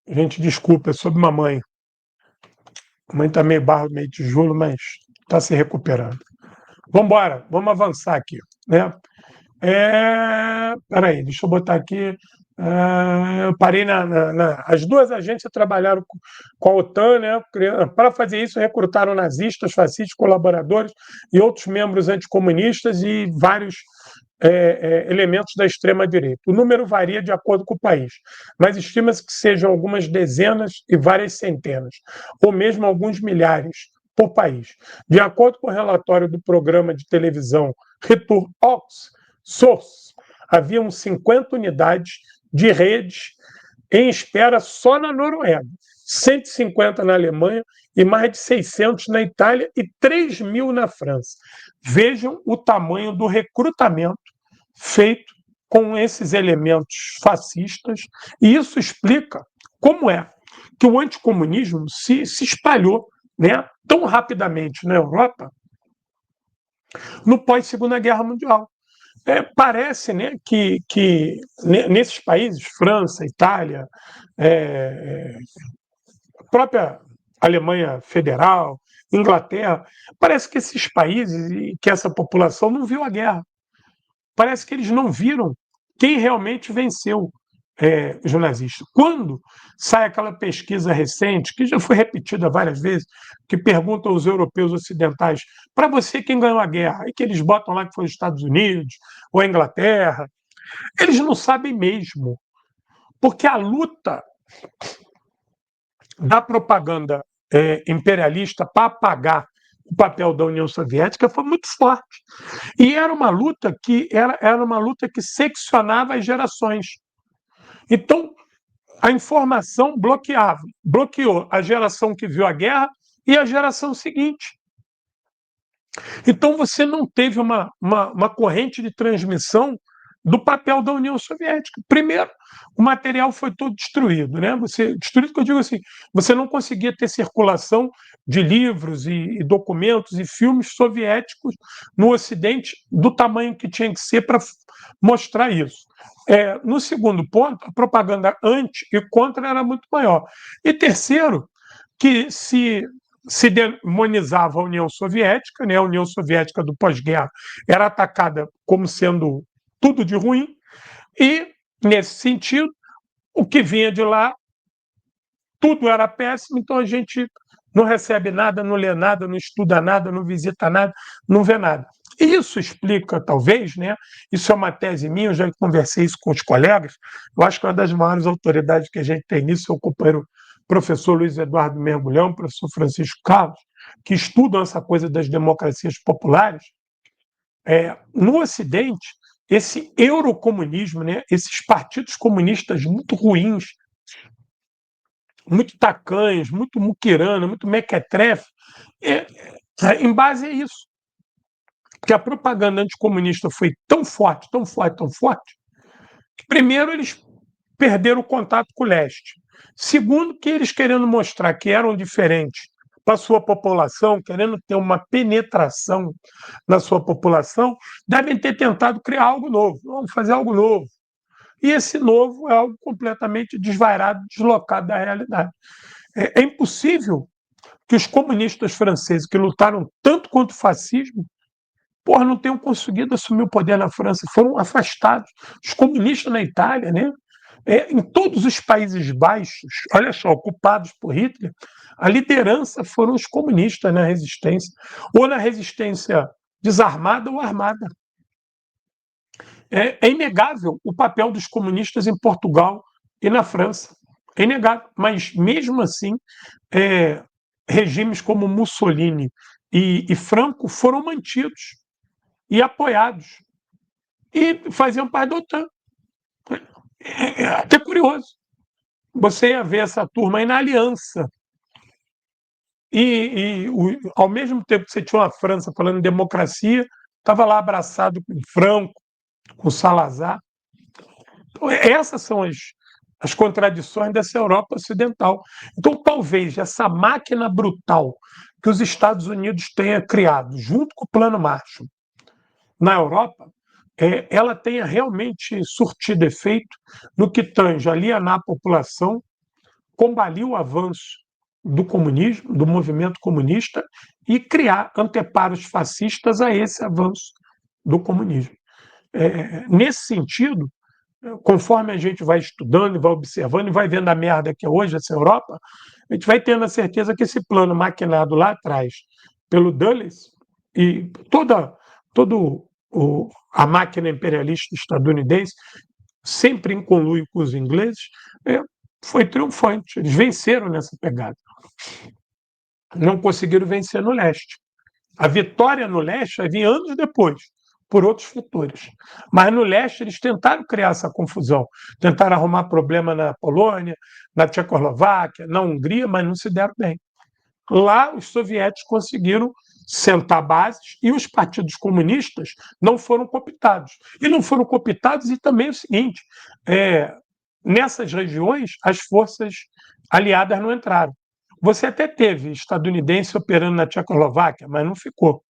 Gente, desculpa, é sobre mamãe. A mãe está meio barro, meio tijolo, mas está se recuperando. Vamos embora, vamos avançar aqui, né? Peraí, deixa eu botar aqui. Eu parei as duas agências trabalharam com a OTAN, né? Para fazer isso, recrutaram nazistas, fascistas, colaboradores e outros membros anticomunistas e vários elementos da extrema-direita. O número varia de acordo com o país, mas estima-se que sejam algumas dezenas e várias centenas, ou mesmo alguns milhares por país. De acordo com o relatório do programa de televisão Return aux Sources, haviam 50 unidades de redes em espera só na Noruega, 150 na Alemanha e mais de 600 na Itália e 3.000 na França. Vejam o tamanho do recrutamento feito com esses elementos fascistas, e isso explica como é que o anticomunismo se espalhou, né, tão rapidamente na Europa no pós-Segunda Guerra Mundial. Parece, né, que nesses países, França, Itália, a própria Alemanha Federal, Inglaterra, parece que esses países e que essa população não viu a guerra. Parece que eles não viram quem realmente venceu os nazistas. Quando sai aquela pesquisa recente, que já foi repetida várias vezes, que pergunta aos europeus ocidentais, para você quem ganhou a guerra, e que eles botam lá que foi os Estados Unidos ou a Inglaterra, eles não sabem mesmo, porque a luta da propaganda imperialista para apagar o papel da União Soviética foi muito forte. E era uma luta que seccionava as gerações. Então, a informação bloqueou a geração que viu a guerra e a geração seguinte. Então, você não teve uma corrente de transmissão do papel da União Soviética. Primeiro, o material foi todo destruído, né? Destruído, que eu digo assim, você não conseguia ter circulação de livros e documentos e filmes soviéticos no Ocidente do tamanho que tinha que ser para mostrar isso. No segundo ponto, a propaganda anti e contra era muito maior. E terceiro, que se demonizava a União Soviética, né? A União Soviética do pós-guerra era atacada como sendo tudo de ruim, e, nesse sentido, o que vinha de lá, tudo era péssimo, então a gente não recebe nada, não lê nada, não estuda nada, não visita nada, não vê nada. Isso explica, talvez, né? Isso é uma tese minha, eu já conversei isso com os colegas, eu acho que uma das maiores autoridades que a gente tem nisso é o companheiro professor Luiz Eduardo Mergulhão, professor Francisco Carlos, que estudam essa coisa das democracias populares. No Ocidente, esse eurocomunismo, né, esses partidos comunistas muito ruins, muito tacanhos, muito muquirana, muito mequetrefe, em base a isso. Porque a propaganda anticomunista foi tão forte, tão forte, tão forte, que primeiro eles perderam o contato com o leste. Segundo, que eles querendo mostrar que eram diferentes para a sua população, querendo ter uma penetração na sua população, devem ter tentado criar algo novo. Vamos fazer algo novo. E esse novo é algo completamente desvairado, deslocado da realidade. É impossível que os comunistas franceses, que lutaram tanto contra o fascismo, não tenham conseguido assumir o poder na França, foram afastados. Os comunistas na Itália, né? Em todos os Países Baixos, olha só, ocupados por Hitler, a liderança foram os comunistas na resistência, ou na resistência desarmada ou armada. É inegável o papel dos comunistas em Portugal e na França. É inegável. Mas, mesmo assim, regimes como Mussolini e Franco foram mantidos e apoiados. E faziam parte da OTAN. É até curioso. Você ia ver essa turma aí na aliança. Ao mesmo tempo que você tinha uma França falando em democracia, estava lá abraçado com Franco, com Salazar. Então, essas são as contradições dessa Europa Ocidental. Então, talvez essa máquina brutal que os Estados Unidos tenha criado, junto com o Plano Marshall, na Europa, ela tenha realmente surtido efeito no que tange alienar a população, combater o avanço do comunismo, do movimento comunista, e criar anteparos fascistas a esse avanço do comunismo. Nesse sentido, conforme a gente vai estudando, vai observando e vai vendo a merda que é hoje essa Europa, a gente vai tendo a certeza que esse plano maquinado lá atrás pelo Dulles e todo a máquina imperialista estadunidense, sempre em conluio com os ingleses, foi triunfante. Eles venceram nessa pegada. Não conseguiram vencer no leste. A vitória no leste vai vir anos depois, por outros fatores. Mas no leste eles tentaram criar essa confusão, tentaram arrumar problema na Polônia, na Tchecoslováquia, na Hungria, mas não se deram bem. Lá os soviéticos conseguiram sentar bases e os partidos comunistas não foram cooptados. E não foram cooptados e também o seguinte, nessas regiões as forças aliadas não entraram. Você até teve estadunidense operando na Tchecoslováquia, mas não ficou.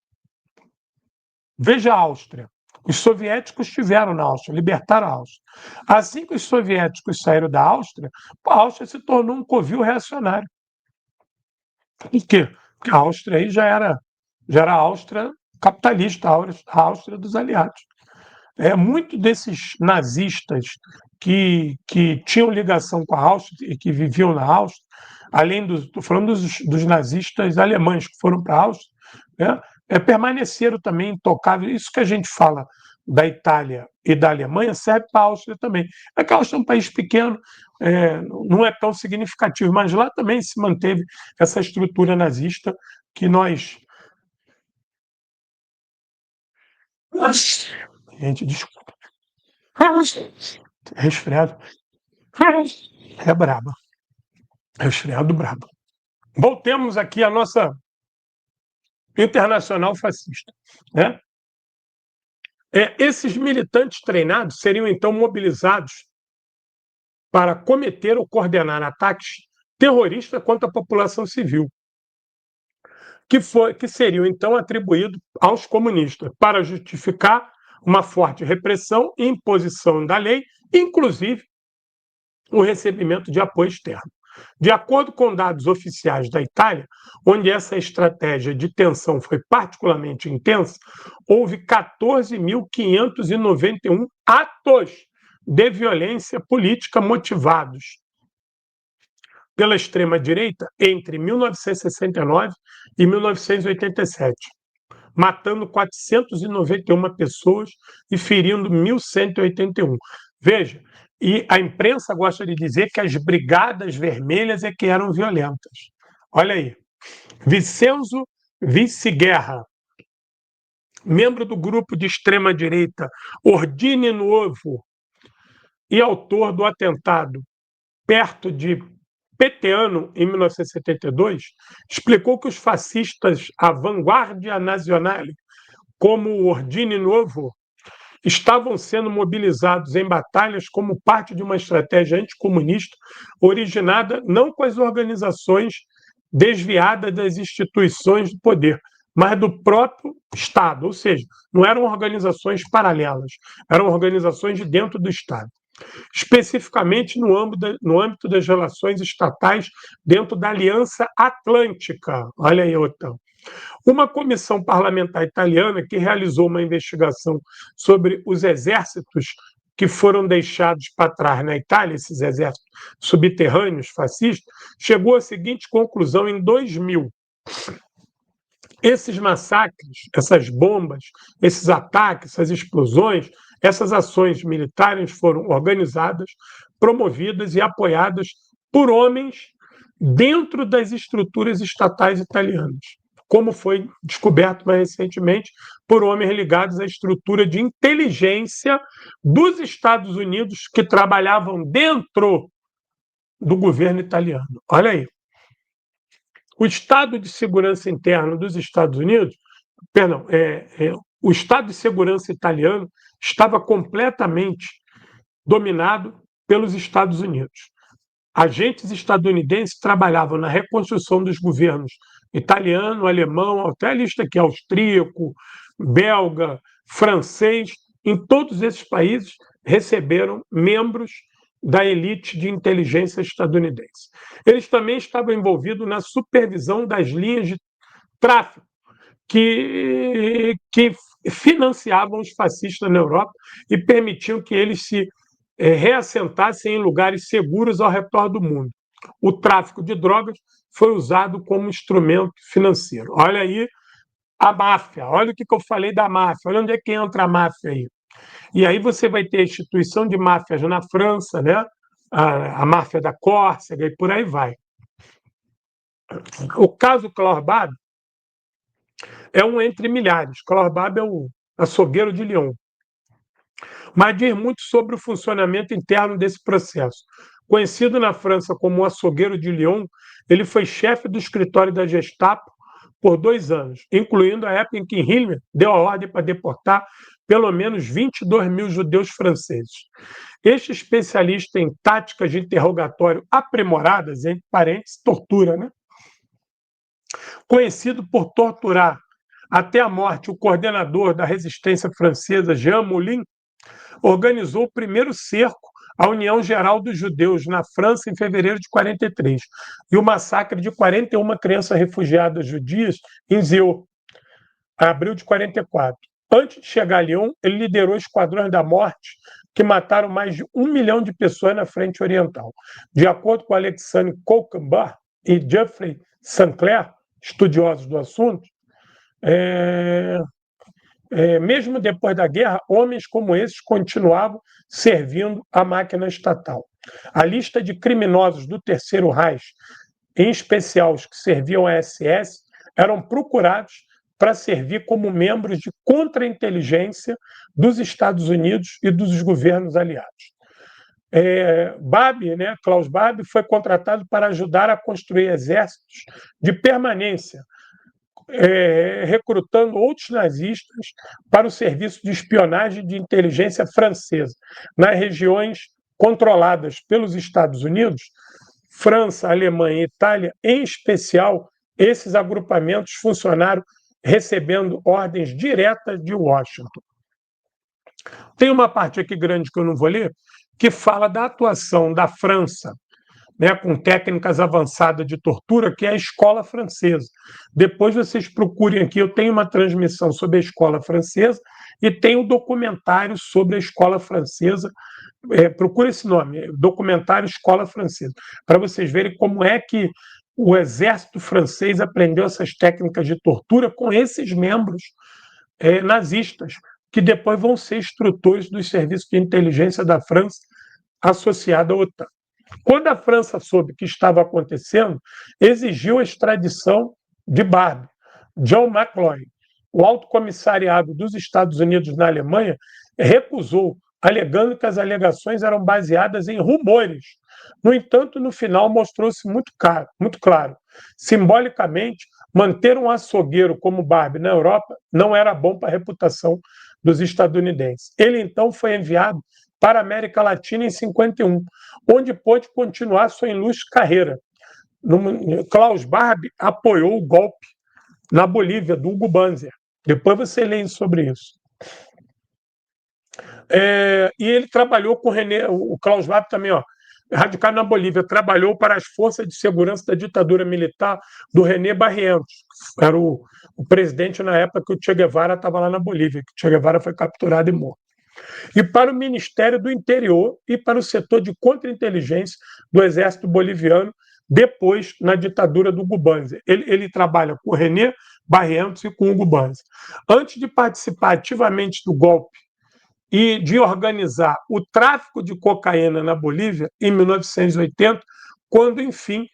Veja a Áustria. Os soviéticos estiveram na Áustria, libertaram a Áustria. Assim que os soviéticos saíram da Áustria, a Áustria se tornou um covil reacionário. Por quê? Porque a Áustria aí já era a Áustria capitalista, a Áustria dos aliados. Muito desses nazistas que tinham ligação com a Áustria e que viviam na Áustria, além estou falando dos nazistas alemães que foram para a Áustria, né, permaneceram também intocáveis. Isso que a gente fala da Itália e da Alemanha serve para a Áustria também. É que a Áustria é um país pequeno, não é tão significativo, mas lá também se manteve essa estrutura nazista que nós. Gente, desculpa. Resfriado. É braba. Resfriado brabo. Voltemos aqui à nossa internacional fascista, né? Esses militantes treinados seriam então mobilizados para cometer ou coordenar ataques terroristas contra a população civil, que seriam então atribuídos aos comunistas para justificar uma forte repressão e imposição da lei, inclusive o recebimento de apoio externo. De acordo com dados oficiais da Itália, onde essa estratégia de tensão foi particularmente intensa, houve 14.591 atos de violência política motivados pela extrema-direita entre 1969 e 1987, matando 491 pessoas e ferindo 1.181. Veja, e a imprensa gosta de dizer que as brigadas vermelhas é que eram violentas. Olha aí, Vincenzo Vice-Guerra, membro do grupo de extrema-direita Ordine Nuovo e autor do atentado perto de Peteano, em 1972, explicou que os fascistas à Vanguardia Nazionale, como o Ordine Nuovo, estavam sendo mobilizados em batalhas como parte de uma estratégia anticomunista originada não com as organizações desviadas das instituições do poder, mas do próprio Estado, ou seja, não eram organizações paralelas, eram organizações de dentro do Estado, especificamente no âmbito das relações estatais dentro da Aliança Atlântica. Olha aí, OTAN. Uma comissão parlamentar italiana que realizou uma investigação sobre os exércitos que foram deixados para trás na Itália, esses exércitos subterrâneos fascistas, chegou à seguinte conclusão em 2000. Esses massacres, essas bombas, esses ataques, essas explosões, essas ações militares foram organizadas, promovidas e apoiadas por homens dentro das estruturas estatais italianas, como foi descoberto mais recentemente por homens ligados à estrutura de inteligência dos Estados Unidos que trabalhavam dentro do governo italiano. Olha aí. O Estado de Segurança Interno dos Estados Unidos, perdão, o Estado de Segurança italiano estava completamente dominado pelos Estados Unidos. Agentes estadunidenses trabalhavam na reconstrução dos governos italiano, alemão, até a lista aqui, austríaco, belga, francês. Em todos esses países receberam membros da elite de inteligência estadunidense. Eles também estavam envolvidos na supervisão das linhas de tráfico que financiavam os fascistas na Europa e permitiam que eles se reassentassem em lugares seguros ao redor do mundo. O tráfico de drogas foi usado como instrumento financeiro. Olha aí a máfia, olha o que eu falei da máfia, olha onde é que entra a máfia aí. E aí você vai ter a instituição de máfias na França, né? A máfia da Córcega e por aí vai. O caso Klaus Bab é um entre milhares. Klaus Bab é o açougueiro de Lyon. Mas diz muito sobre o funcionamento interno desse processo. Conhecido na França como o açougueiro de Lyon, ele foi chefe do escritório da Gestapo por 2 anos, incluindo a época em que Himmler deu a ordem para deportar pelo menos 22 mil judeus franceses. Este especialista em táticas de interrogatório aprimoradas, entre parênteses, tortura, né? Conhecido por torturar até a morte o coordenador da resistência francesa, Jean Moulin, organizou o primeiro cerco à União Geral dos Judeus na França em fevereiro de 43 e o massacre de 41 crianças refugiadas judias em Zeu, em abril de 44. Antes de chegar a Lyon, ele liderou esquadrões da morte que mataram mais de 1 milhão de pessoas na frente oriental. De acordo com Alexandre Koukenbach e Geoffrey Sinclair, estudiosos do assunto, mesmo depois da guerra, homens como esses continuavam servindo a máquina estatal. A lista de criminosos do Terceiro Reich, em especial os que serviam à SS, eram procurados para servir como membros de contra-inteligência dos Estados Unidos e dos governos aliados. Klaus Bab foi contratado para ajudar a construir exércitos de permanência recrutando outros nazistas para o serviço de espionagem de inteligência francesa, nas regiões controladas pelos Estados Unidos, França, Alemanha e Itália, em especial, esses agrupamentos funcionaram recebendo ordens diretas de Washington. Tem uma parte aqui grande que eu não vou ler, que fala da atuação da França, né, com técnicas avançadas de tortura, que é a escola francesa. Depois vocês procurem aqui, eu tenho uma transmissão sobre a escola francesa e tem um documentário sobre a escola francesa. Procure esse nome, documentário Escola Francesa, para vocês verem como é que o exército francês aprendeu essas técnicas de tortura com esses membros nazistas, que depois vão ser instrutores dos serviços de inteligência da França associada à OTAN. Quando a França soube o que estava acontecendo, exigiu a extradição de Barbie. John McCloy, o alto comissariado dos Estados Unidos na Alemanha, recusou, alegando que as alegações eram baseadas em rumores. No entanto, no final mostrou-se muito claro. Simbolicamente, manter um açougueiro como Barbie na Europa não era bom para a reputação dos estadunidenses. Ele então foi enviado para a América Latina em 51, onde pôde continuar sua ilustre carreira. Klaus Barbie apoiou o golpe na Bolívia, do Hugo Banzer. Depois você lê sobre isso. E ele trabalhou com o Klaus Barbie também, radicado na Bolívia, trabalhou para as forças de segurança da ditadura militar do René Barrientos, era o presidente na época que o Che Guevara estava lá na Bolívia, que o Che Guevara foi capturado e morto. E para o Ministério do Interior e para o setor de contra-inteligência do Exército Boliviano, depois na ditadura do Hugo Banzer. Ele trabalha com o René Barrientos e com o Hugo Banzer. Antes de participar ativamente do golpe e de organizar o tráfico de cocaína na Bolívia, em 1980, quando, enfim,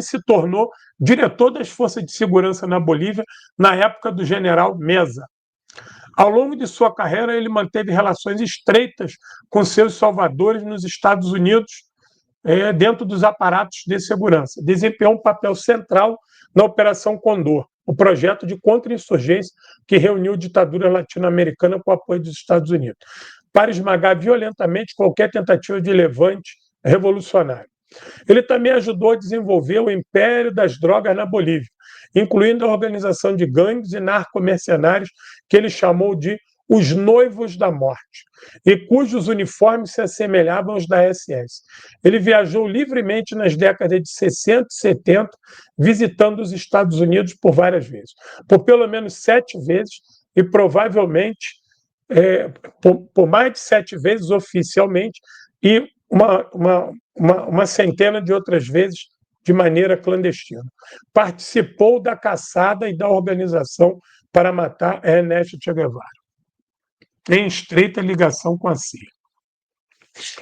se tornou diretor das Forças de Segurança na Bolívia, na época do general Meza. Ao longo de sua carreira, ele manteve relações estreitas com seus salvadores nos Estados Unidos, dentro dos aparatos de segurança. Desempenhou um papel central na Operação Condor, o projeto de contra-insurgência que reuniu a ditadura latino-americana com o apoio dos Estados Unidos, para esmagar violentamente qualquer tentativa de levante revolucionário. Ele também ajudou a desenvolver o império das drogas na Bolívia, incluindo a organização de gangues e narcomercenários que ele chamou de os Noivos da Morte, e cujos uniformes se assemelhavam aos da SS. Ele viajou livremente nas décadas de 60 e 70, visitando os Estados Unidos por várias vezes, por pelo menos 7 vezes, e provavelmente por mais de 7 vezes oficialmente, e uma centena de outras vezes de maneira clandestina. Participou da caçada e da organização para matar Ernesto Che Guevara, em estreita ligação com a CIA.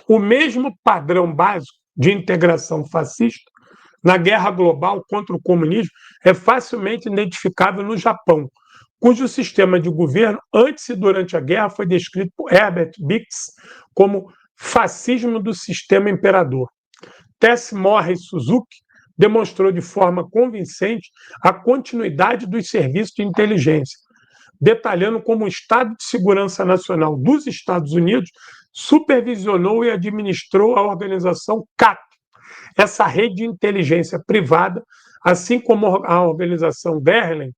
O mesmo padrão básico de integração fascista na guerra global contra o comunismo é facilmente identificável no Japão, cujo sistema de governo, antes e durante a guerra, foi descrito por Herbert Bix como fascismo do sistema imperador. Tess Morris Suzuki demonstrou de forma convincente a continuidade dos serviços de inteligência, detalhando como o Estado de Segurança Nacional dos Estados Unidos supervisionou e administrou a organização CAP, essa rede de inteligência privada, assim como a organização Berlin,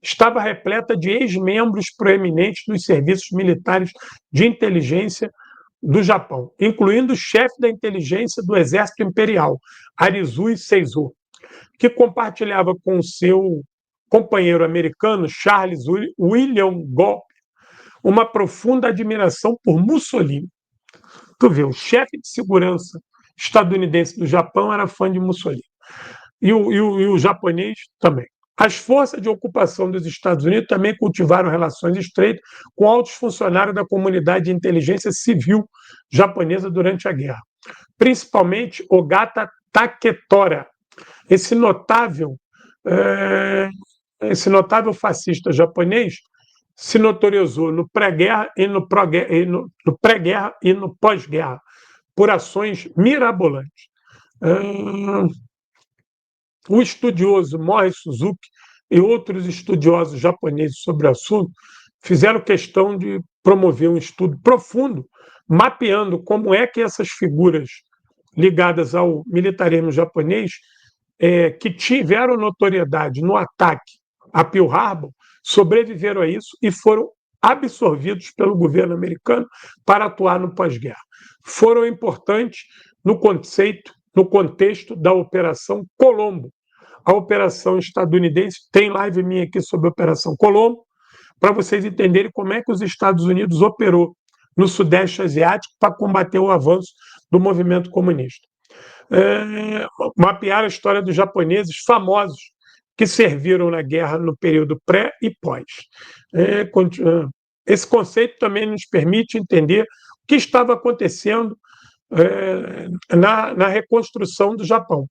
estava repleta de ex-membros proeminentes dos serviços militares de inteligência do Japão, incluindo o chefe da inteligência do Exército Imperial, Arizui Seizo, que compartilhava com seu companheiro americano, Charles William Gopp, uma profunda admiração por Mussolini. Tu vê, o chefe de segurança estadunidense do Japão era fã de Mussolini. E o japonês também. As forças de ocupação dos Estados Unidos também cultivaram relações estreitas com altos funcionários da comunidade de inteligência civil japonesa durante a guerra, principalmente Ogata Taketora, esse notável fascista japonês se notorializou no pré-guerra e no pós-guerra por ações mirabolantes. O estudioso Mori Suzuki e outros estudiosos japoneses sobre o assunto fizeram questão de promover um estudo profundo, mapeando como é que essas figuras ligadas ao militarismo japonês, que tiveram notoriedade no ataque a Pearl Harbor, sobreviveram a isso e foram absorvidos pelo governo americano para atuar no pós-guerra. Foram importantes no conceito, no contexto da Operação Colombo. A operação estadunidense, tem live minha aqui sobre a Operação Colombo, para vocês entenderem como é que os Estados Unidos operou no Sudeste Asiático para combater o avanço do movimento comunista. Mapear a história dos japoneses famosos que serviram na guerra no período pré e pós. Esse conceito também nos permite entender o que estava acontecendo na reconstrução do Japão.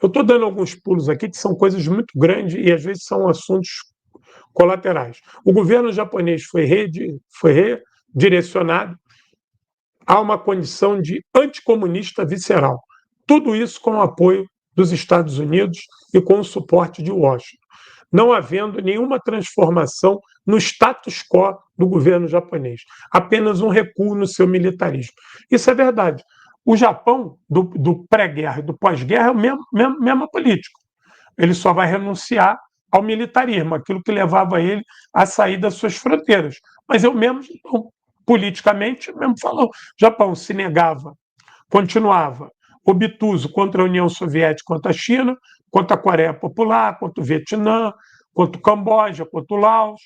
Eu estou dando alguns pulos aqui, que são coisas muito grandes e às vezes são assuntos colaterais. O governo japonês foi redirecionado a uma condição de anticomunista visceral. Tudo isso com o apoio dos Estados Unidos e com o suporte de Washington, não havendo nenhuma transformação no status quo do governo japonês, apenas um recuo no seu militarismo. Isso é verdade. O Japão, do pré-guerra e do pós-guerra, é o mesmo político. Ele só vai renunciar ao militarismo, aquilo que levava ele a sair das suas fronteiras. Mas eu mesmo, politicamente, mesmo falou, o Japão se negava, continuava obtuso contra a União Soviética, contra a China, contra a Coreia Popular, contra o Vietnã, contra o Camboja, contra o Laos.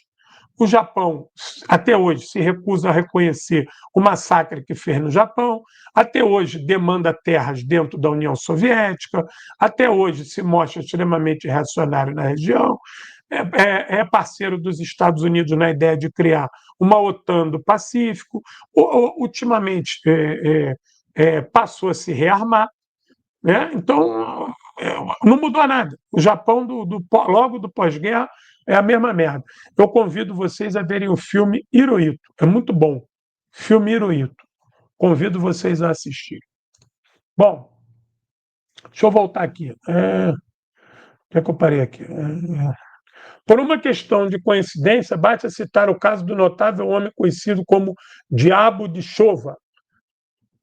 O Japão, até hoje, se recusa a reconhecer o massacre que fez no Japão, até hoje demanda terras dentro da União Soviética, até hoje se mostra extremamente reacionário na região, é parceiro dos Estados Unidos na ideia de criar uma OTAN do Pacífico, ultimamente passou a se rearmar, né? Então, não mudou nada. O Japão, logo do pós-guerra, é a mesma merda. Eu convido vocês a verem o filme Hirohito. É muito bom. Filme Hirohito. Convido vocês a assistir. Bom, deixa eu voltar aqui. Onde é que eu parei aqui? Por uma questão de coincidência, basta citar o caso do notável homem conhecido como Diabo de Chova,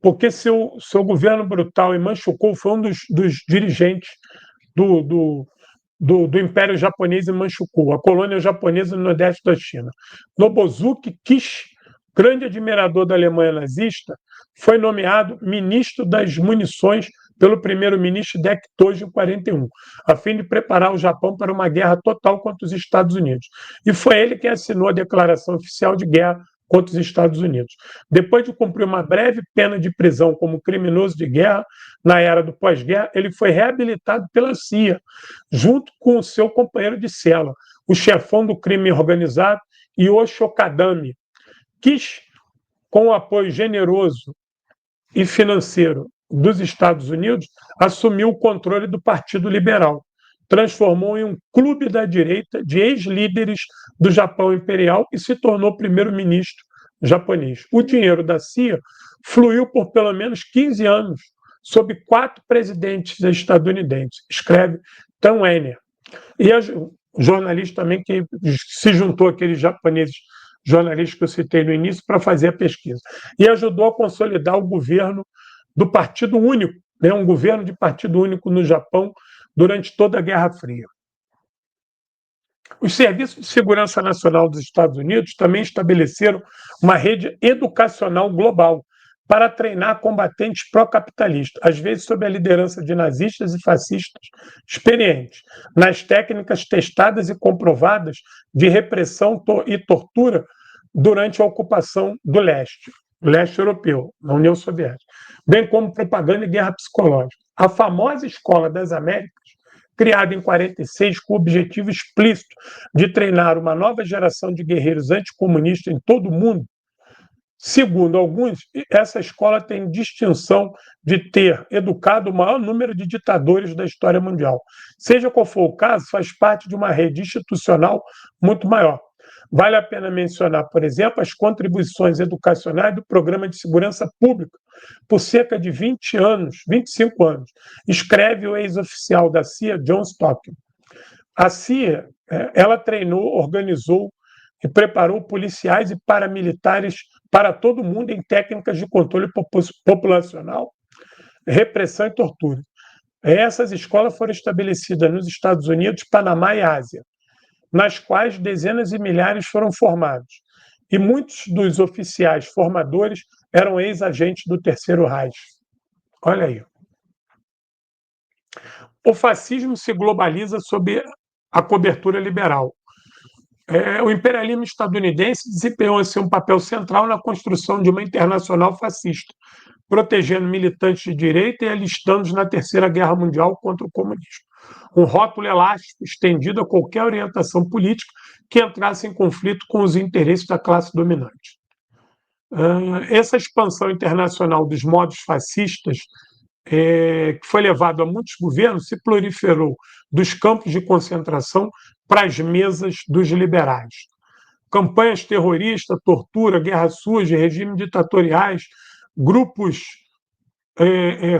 porque seu governo brutal em Manchukuo foi um dos dirigentes do Império Japonês em Manchukuo, a colônia japonesa no nordeste da China. Nobusuke Kishi, grande admirador da Alemanha nazista, foi nomeado ministro das munições pelo primeiro-ministro Deng Tojo em 41, a fim de preparar o Japão para uma guerra total contra os Estados Unidos. E foi ele quem assinou a declaração oficial de guerra contra os Estados Unidos. Depois de cumprir uma breve pena de prisão como criminoso de guerra, na era do pós-guerra, ele foi reabilitado pela CIA, junto com o seu companheiro de cela, o chefão do crime organizado, Yoshio Kadami. Kishi, com o apoio generoso e financeiro dos Estados Unidos, assumiu o controle do Partido Liberal, transformou em um clube da direita de ex-líderes do Japão Imperial e se tornou primeiro-ministro japonês. O dinheiro da CIA fluiu por pelo menos 15 anos sob 4 presidentes estadunidenses, escreve Tan Wenner. E a jornalista também que se juntou àqueles japoneses jornalistas que eu citei no início para fazer a pesquisa. E ajudou a consolidar o governo do Partido Único, né, um governo de Partido Único no Japão durante toda a Guerra Fria. Os Serviços de Segurança Nacional dos Estados Unidos também estabeleceram uma rede educacional global para treinar combatentes pró-capitalistas, às vezes sob a liderança de nazistas e fascistas experientes, nas técnicas testadas e comprovadas de repressão e tortura durante a ocupação do leste europeu, na União Soviética, bem como propaganda e guerra psicológica. A famosa Escola das Américas, criada em 46 com o objetivo explícito de treinar uma nova geração de guerreiros anticomunistas em todo o mundo, segundo alguns, essa escola tem distinção de ter educado o maior número de ditadores da história mundial. Seja qual for o caso, faz parte de uma rede institucional muito maior. Vale a pena mencionar, por exemplo, as contribuições educacionais do Programa de Segurança Pública por cerca de 20 anos, 25 anos, escreve o ex-oficial da CIA, John Stocking. A CIA, ela treinou, organizou e preparou policiais e paramilitares para todo mundo em técnicas de controle populacional, repressão e tortura. Essas escolas foram estabelecidas nos Estados Unidos, Panamá e Ásia, nas quais dezenas de milhares foram formados. E muitos dos oficiais formadores eram ex-agentes do Terceiro Reich. Olha aí. O fascismo se globaliza sob a cobertura liberal. O imperialismo estadunidense desempenhou assim, um papel central na construção de uma internacional fascista, protegendo militantes de direita e alistando-os na Terceira Guerra Mundial contra o comunismo. Um rótulo elástico estendido a qualquer orientação política que entrasse em conflito com os interesses da classe dominante. Essa expansão internacional dos modos fascistas, que foi levado a muitos governos, se proliferou dos campos de concentração para as mesas dos liberais. Campanhas terroristas, tortura, guerra suja, regimes ditatoriais, grupos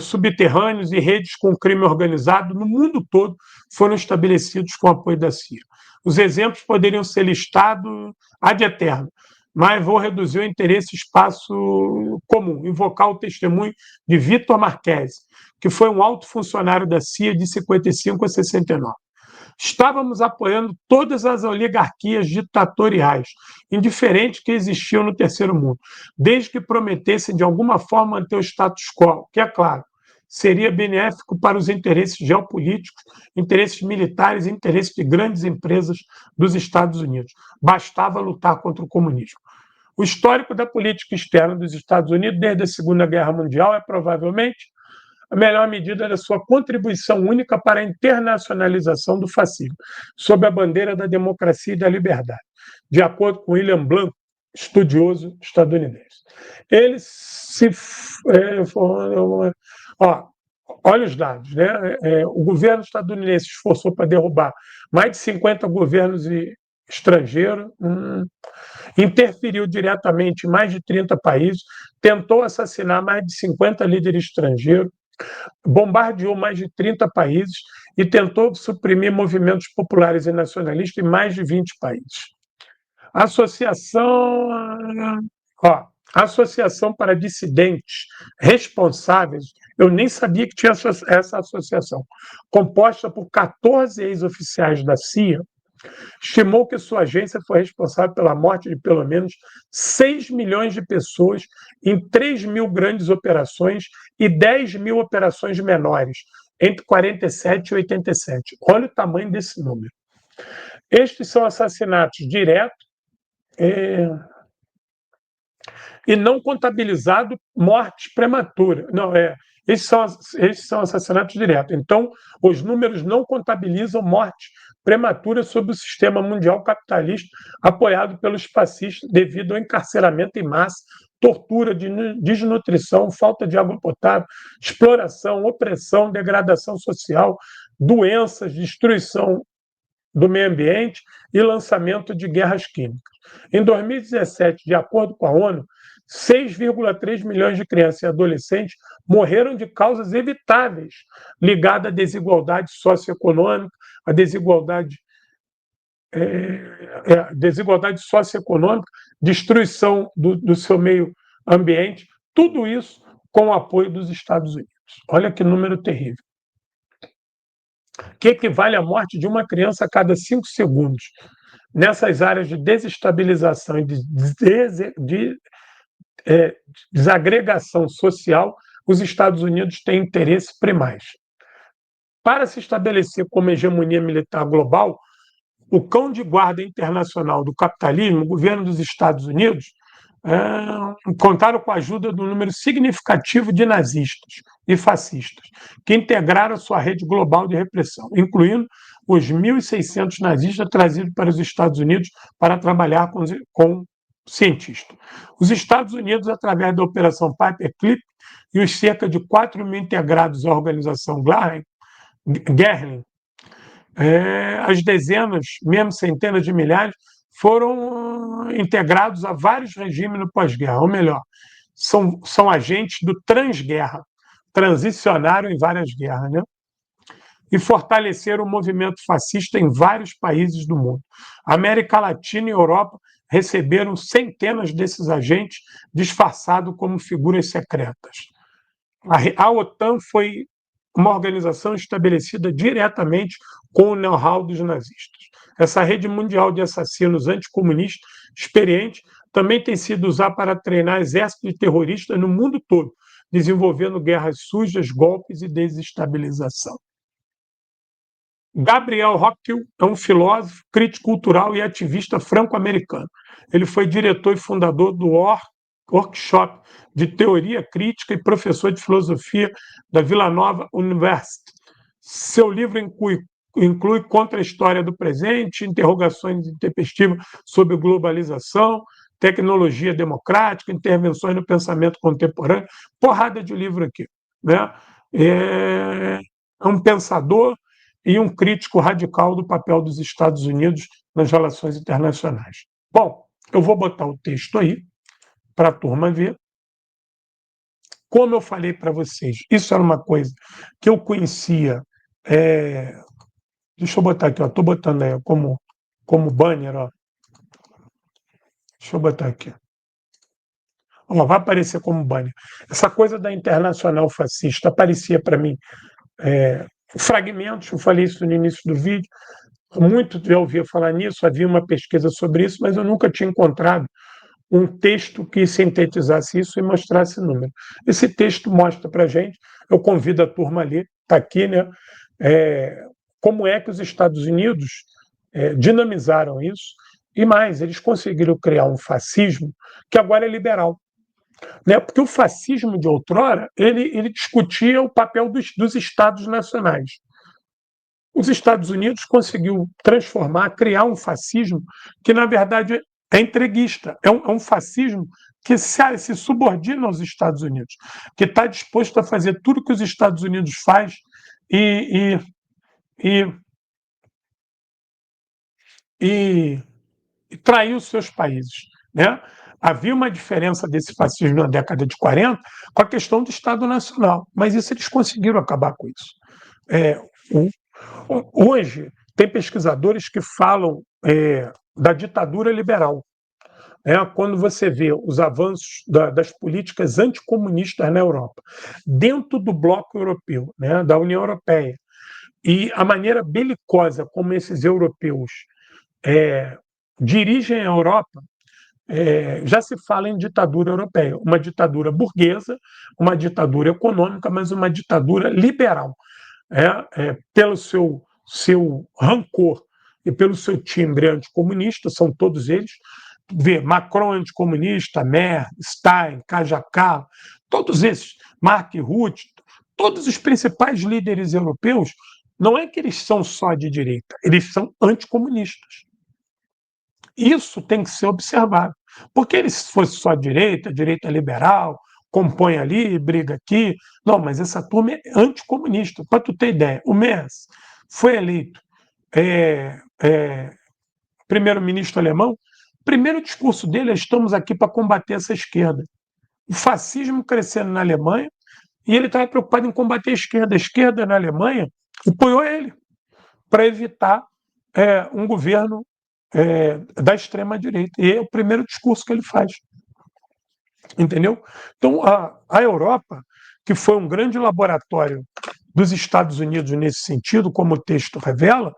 subterrâneos e redes com crime organizado no mundo todo foram estabelecidos com o apoio da CIA. Os exemplos poderiam ser listados ad eterno, mas vou reduzir o interesse espaço comum, invocar o testemunho de Vitor Marquesi, que foi um alto funcionário da CIA de 55 a 69. Estávamos apoiando todas as oligarquias ditatoriais, indiferentes que existiam no Terceiro Mundo, desde que prometessem de alguma forma manter o status quo, que, é claro, seria benéfico para os interesses geopolíticos, interesses militares e interesses de grandes empresas dos Estados Unidos. Bastava lutar contra o comunismo. O histórico da política externa dos Estados Unidos desde a Segunda Guerra Mundial é provavelmente a melhor medida da sua contribuição única para a internacionalização do fascismo, sob a bandeira da democracia e da liberdade, de acordo com William Blanco, estudioso estadunidense. Ele se... olha os dados, né? O governo estadunidense esforçou para derrubar mais de 50 governos estrangeiros, interferiu diretamente em mais de 30 países, tentou assassinar mais de 50 líderes estrangeiros, bombardeou mais de 30 países e tentou suprimir movimentos populares e nacionalistas em mais de 20 países. A Associação para Dissidentes Responsáveis, eu nem sabia que tinha essa associação, composta por 14 ex-oficiais da CIA, estimou que sua agência foi responsável pela morte de pelo menos 6 milhões de pessoas em 3 mil grandes operações e 10 mil operações menores, entre 47 e 87. Olha o tamanho desse número. Estes são assassinatos diretos e não contabilizado morte prematura. Não, esses são assassinatos diretos. Então, os números não contabilizam morte prematura sob o sistema mundial capitalista apoiado pelos fascistas devido ao encarceramento em massa, tortura, desnutrição, falta de água potável, exploração, opressão, degradação social, doenças, destruição do meio ambiente e lançamento de guerras químicas. Em 2017, de acordo com a ONU, 6,3 milhões de crianças e adolescentes morreram de causas evitáveis ligadas à desigualdade socioeconômica, à desigualdade socioeconômica, destruição do seu meio ambiente, tudo isso com o apoio dos Estados Unidos. Olha que número terrível. Que equivale à morte de uma criança a cada 5 segundos. Nessas áreas de desestabilização e de desagregação social, os Estados Unidos têm interesses primais. Para se estabelecer como hegemonia militar global, o cão de guarda internacional do capitalismo, o governo dos Estados Unidos, contaram com a ajuda de um número significativo de nazistas e fascistas, que integraram sua rede global de repressão, incluindo os 1.600 nazistas trazidos para os Estados Unidos para trabalhar com cientistas. Os Estados Unidos, através da Operação Paperclip e os cerca de 4 mil integrados à organização Guerrilha, as dezenas, mesmo centenas de milhares, foram integrados a vários regimes no pós-guerra, ou melhor, são agentes do transguerra, transicionaram em várias guerras, né? E fortaleceram o movimento fascista em vários países do mundo. A América Latina e Europa receberam centenas desses agentes disfarçados como figuras secretas. A OTAN foi uma organização estabelecida diretamente com o know-how dos nazistas. Essa rede mundial de assassinos anticomunistas experientes também tem sido usada para treinar exércitos de terroristas no mundo todo, desenvolvendo guerras sujas, golpes e desestabilização. Gabriel Rockhill é um filósofo, crítico cultural e ativista franco-americano. Ele foi diretor e fundador do Workshop de Teoria Crítica e professor de filosofia da Villanova University. Seu livro inclui Contra a História do Presente, interrogações intempestivas sobre globalização, tecnologia democrática, intervenções no pensamento contemporâneo, porrada de livro aqui, né? É um pensador e um crítico radical do papel dos Estados Unidos nas relações internacionais. Bom, eu vou botar o texto aí para a turma ver. Como eu falei para vocês, isso era uma coisa que eu conhecia. Deixa eu botar aqui, estou botando aí como banner. Ó. Deixa eu botar aqui. Ó, vai aparecer como banner. Essa coisa da internacional fascista aparecia para mim fragmentos, eu falei isso no início do vídeo. Muito já ouvia falar nisso, havia uma pesquisa sobre isso, mas eu nunca tinha encontrado um texto que sintetizasse isso e mostrasse número. Esse texto mostra para a gente, eu convido a turma a ler, está aqui, né? Como é que os Estados Unidos dinamizaram isso, e mais, eles conseguiram criar um fascismo que agora é liberal. Né? Porque o fascismo de outrora, ele discutia o papel dos Estados nacionais. Os Estados Unidos conseguiu transformar, criar um fascismo que, na verdade, é entreguista. É um fascismo que se subordina aos Estados Unidos, que está disposto a fazer tudo que os Estados Unidos faz e trair os seus países. Né? Havia uma diferença desse fascismo na década de 40 com a questão do Estado Nacional, mas isso eles conseguiram acabar com isso. Hoje, tem pesquisadores que falam da ditadura liberal. Quando você vê os avanços das políticas anticomunistas na Europa, dentro do bloco europeu, né, da União Europeia, e a maneira belicosa como esses europeus dirigem a Europa, já se fala em ditadura europeia, uma ditadura burguesa, uma ditadura econômica, mas uma ditadura liberal, pelo seu rancor e pelo seu timbre anticomunista, são todos eles. Vê, Macron anticomunista, Merkel, Stein, Kajakal, todos esses, Mark Rutte, todos os principais líderes europeus, não é que eles são só de direita, eles são anticomunistas. Isso tem que ser observado. Porque ele, se fosse só direita liberal, compõe ali, briga aqui. Não, mas essa turma é anticomunista. Para tu ter ideia, o Merz foi eleito primeiro-ministro alemão. O primeiro discurso dele é: estamos aqui para combater essa esquerda. O fascismo crescendo na Alemanha e ele estava preocupado em combater a esquerda. A esquerda na Alemanha apoiou ele para evitar um governo da extrema-direita. E é o primeiro discurso que ele faz. Entendeu? Então, a Europa, que foi um grande laboratório dos Estados Unidos nesse sentido, como o texto revela,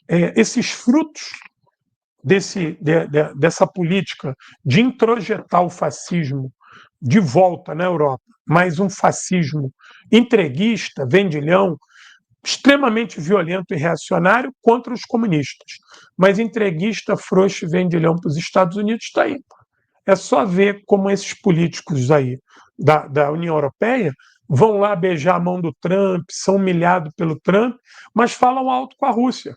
esses frutos dessa política de introjetar o fascismo de volta na Europa, mas um fascismo entreguista, vendilhão, extremamente violento e reacionário contra os comunistas, mas entreguista, frouxo e vendilhão para os Estados Unidos, está aí. É só ver como esses políticos aí da União Europeia vão lá beijar a mão do Trump, são humilhados pelo Trump, mas falam alto com a Rússia.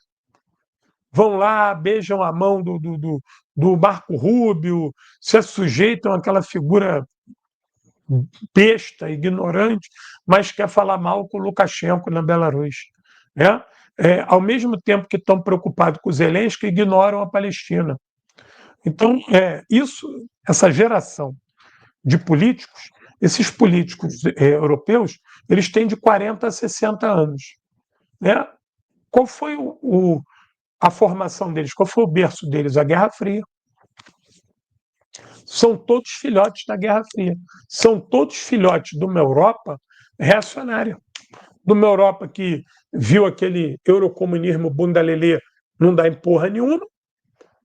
Vão lá, beijam a mão do Marco Rubio, se sujeitam àquela figura besta, ignorante, mas quer falar mal com o Lukashenko na Belarus. Ao mesmo tempo que estão preocupados com os Zelensky, ignoram a Palestina. Então, essa geração de políticos, esses políticos europeus, eles têm de 40 a 60 anos. Né? Qual foi a formação deles? Qual foi o berço deles? A Guerra Fria. São todos filhotes da Guerra Fria. São todos filhotes de uma Europa reacionária. De uma Europa que viu aquele eurocomunismo bundalelê não dar em porra nenhuma,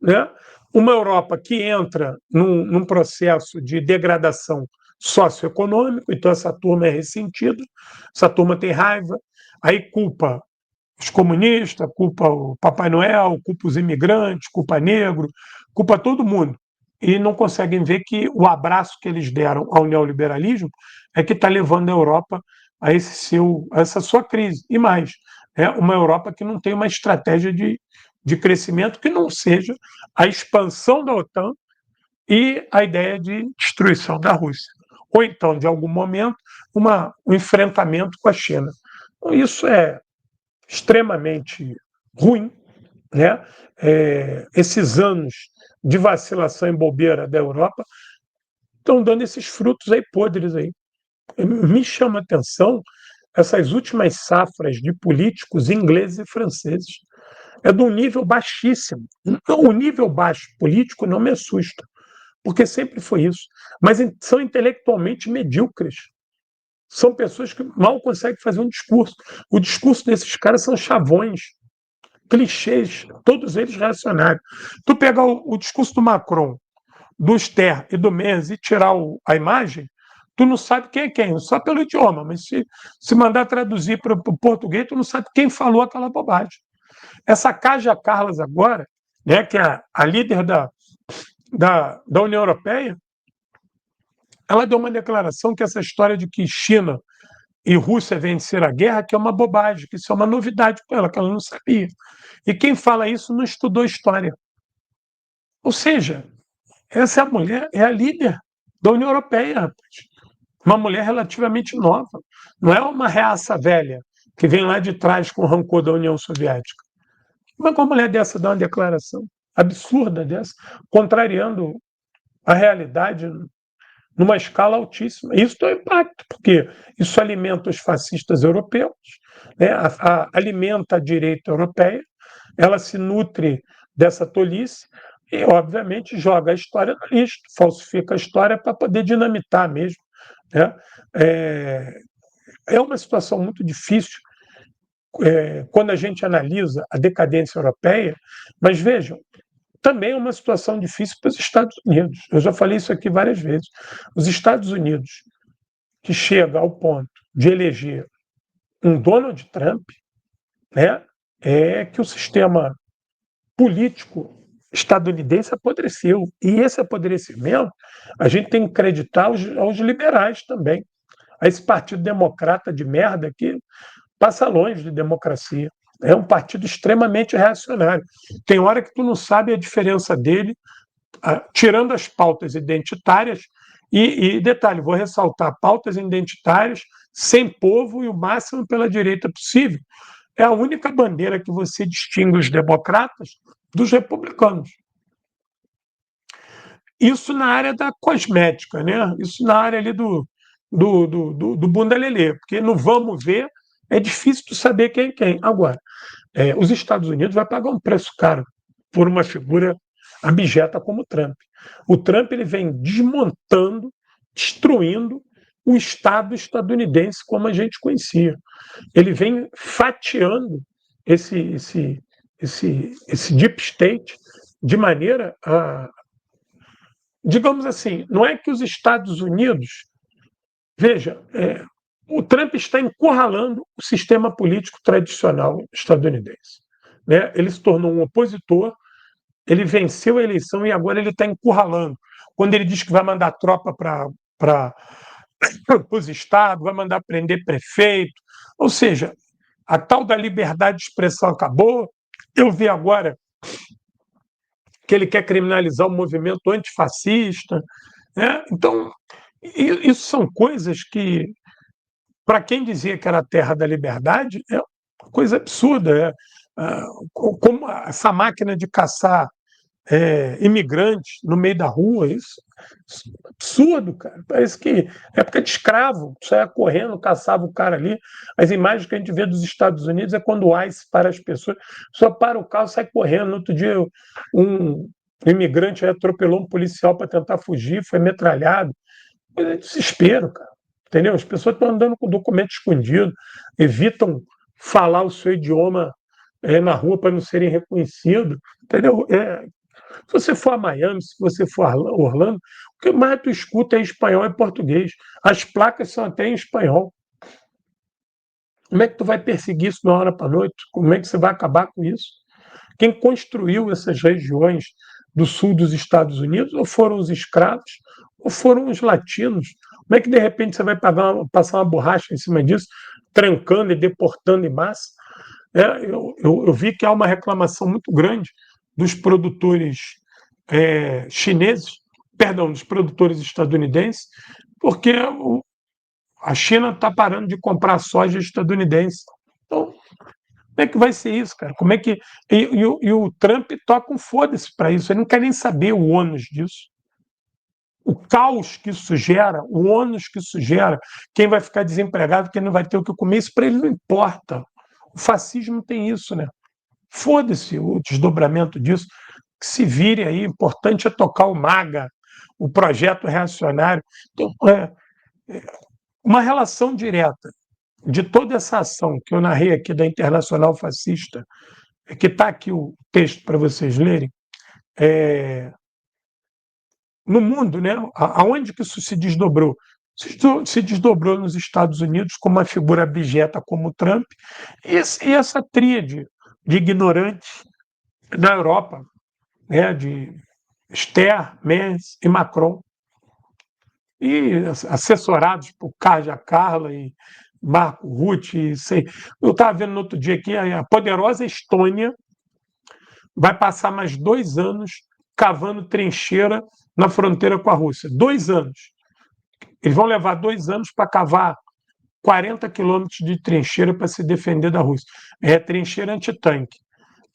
né? Uma Europa que entra num processo de degradação socioeconômico, então essa turma é ressentida, essa turma tem raiva, aí culpa os comunistas, culpa o Papai Noel, culpa os imigrantes, culpa negro, culpa todo mundo. E não conseguem ver que o abraço que eles deram ao neoliberalismo é que está levando a Europa a essa sua crise. E mais, é uma Europa que não tem uma estratégia de crescimento que não seja a expansão da OTAN e a ideia de destruição da Rússia. Ou então, de algum momento, um enfrentamento com a China. Então, isso é extremamente ruim, né? Esses anos de vacilação e bobeira da Europa estão dando esses frutos aí podres aí. Me chama a atenção essas últimas safras de políticos ingleses e franceses. É de um nível baixíssimo. Então, o nível baixo político não me assusta, porque sempre foi isso. Mas são intelectualmente medíocres. São pessoas que mal conseguem fazer um discurso. O discurso desses caras são chavões, clichês, todos eles reacionários. Tu pegar o discurso do Macron, do Ster e do Mendes e tirar a imagem, tu não sabe quem é quem, só pelo idioma, mas se mandar traduzir para o português, tu não sabe quem falou aquela bobagem. Essa Kaja Kallas agora, né, que é a líder da União Europeia, ela deu uma declaração que essa história de que China e Rússia venceram a guerra, que é uma bobagem, que isso é uma novidade para ela, que ela não sabia. E quem fala isso não estudou história. Ou seja, essa mulher é a líder da União Europeia, rapaz. Uma mulher relativamente nova. Não é uma reaça velha que vem lá de trás com o rancor da União Soviética. Como é que uma mulher dessa dá uma declaração absurda dessa, contrariando a realidade numa escala altíssima? Isso tem um impacto, porque isso alimenta os fascistas europeus, né? Alimenta a direita europeia, ela se nutre dessa tolice e, obviamente, joga a história no lixo, falsifica a história para poder dinamitar mesmo. Né? É uma situação muito difícil quando a gente analisa a decadência europeia, mas vejam, também é uma situação difícil para os Estados Unidos. Eu já falei isso aqui várias vezes. Os Estados Unidos, que chega ao ponto de eleger um Donald Trump, né, é que o sistema político estadunidense apodreceu. E esse apodrecimento a gente tem que acreditar aos liberais também, a esse partido democrata de merda que passa longe de democracia. É um partido extremamente reacionário. Tem hora que tu não sabe a diferença dele, tirando as pautas identitárias, e detalhe, vou ressaltar, pautas identitárias sem povo e o máximo pela direita possível. É a única bandeira que você distingue os democratas dos republicanos. Isso na área da cosmética, né? Isso na área ali do bunda lelê, porque no vamos ver é difícil tu saber quem é quem. Agora, os Estados Unidos vai pagar um preço caro por uma figura abjeta como o Trump. O Trump ele vem desmontando, destruindo o Estado estadunidense como a gente conhecia. Ele vem fatiando esse deep state de maneira a, digamos assim, não é que os Estados Unidos, veja, o Trump está encurralando o sistema político tradicional estadunidense. Né? Ele se tornou um opositor, ele venceu a eleição e agora ele está encurralando. Quando ele diz que vai mandar tropa para os estados, vai mandar prender prefeito, ou seja, a tal da liberdade de expressão acabou. Eu vi agora que ele quer criminalizar o movimento antifascista. Né? Então, isso são coisas que, para quem dizia que era a terra da liberdade, é uma coisa absurda. Como essa máquina de caçar imigrantes no meio da rua. Isso é absurdo, cara. Parece que época de escravo, saia correndo, caçava o cara ali. As imagens que a gente vê dos Estados Unidos é quando o ICE para as pessoas, só para o carro, sai correndo. No outro dia, um imigrante atropelou um policial para tentar fugir, foi metralhado. É desespero, cara. Entendeu? As pessoas estão andando com documento escondido, evitam falar o seu idioma na rua para não serem reconhecidos. Entendeu? Se você for a Miami, se você for a Orlando, o que mais tu escuta é espanhol e português. As placas são até em espanhol. Como é que tu vai perseguir isso de uma hora para a noite? Como é que você vai acabar com isso? Quem construiu essas regiões do sul dos Estados Unidos ou foram os escravos ou foram os latinos? Como é que de repente você vai passar uma borracha em cima disso, trancando e deportando em massa? Eu vi que há uma reclamação muito grande dos produtores chineses, perdão, dos produtores estadunidenses, porque a China está parando de comprar soja estadunidense. Então, como é que vai ser isso, cara? Como é que. E o Trump toca um foda-se para isso, ele não quer nem saber o ônus disso. O caos que isso gera, o ônus que isso gera, quem vai ficar desempregado, quem não vai ter o que comer, isso para ele não importa. O fascismo tem isso, né? Foda-se o desdobramento disso, que se vire aí, o importante é tocar o MAGA, o projeto reacionário. Então, uma relação direta de toda essa ação que eu narrei aqui da Internacional Fascista, que está aqui o texto para vocês lerem, no mundo, né? Aonde que isso se desdobrou? Se desdobrou nos Estados Unidos com uma figura abjeta como Trump e essa tríade de ignorantes na Europa, né? De Ster, Merz e Macron, e assessorados por Kaja Karla e Marco Rutte. Eu estava vendo no outro dia aqui, a poderosa Estônia vai passar mais 2 anos cavando trincheira na fronteira com a Rússia. 2 anos. Eles vão levar 2 anos para cavar 40 quilômetros de trincheira para se defender da Rússia. É trincheira antitanque.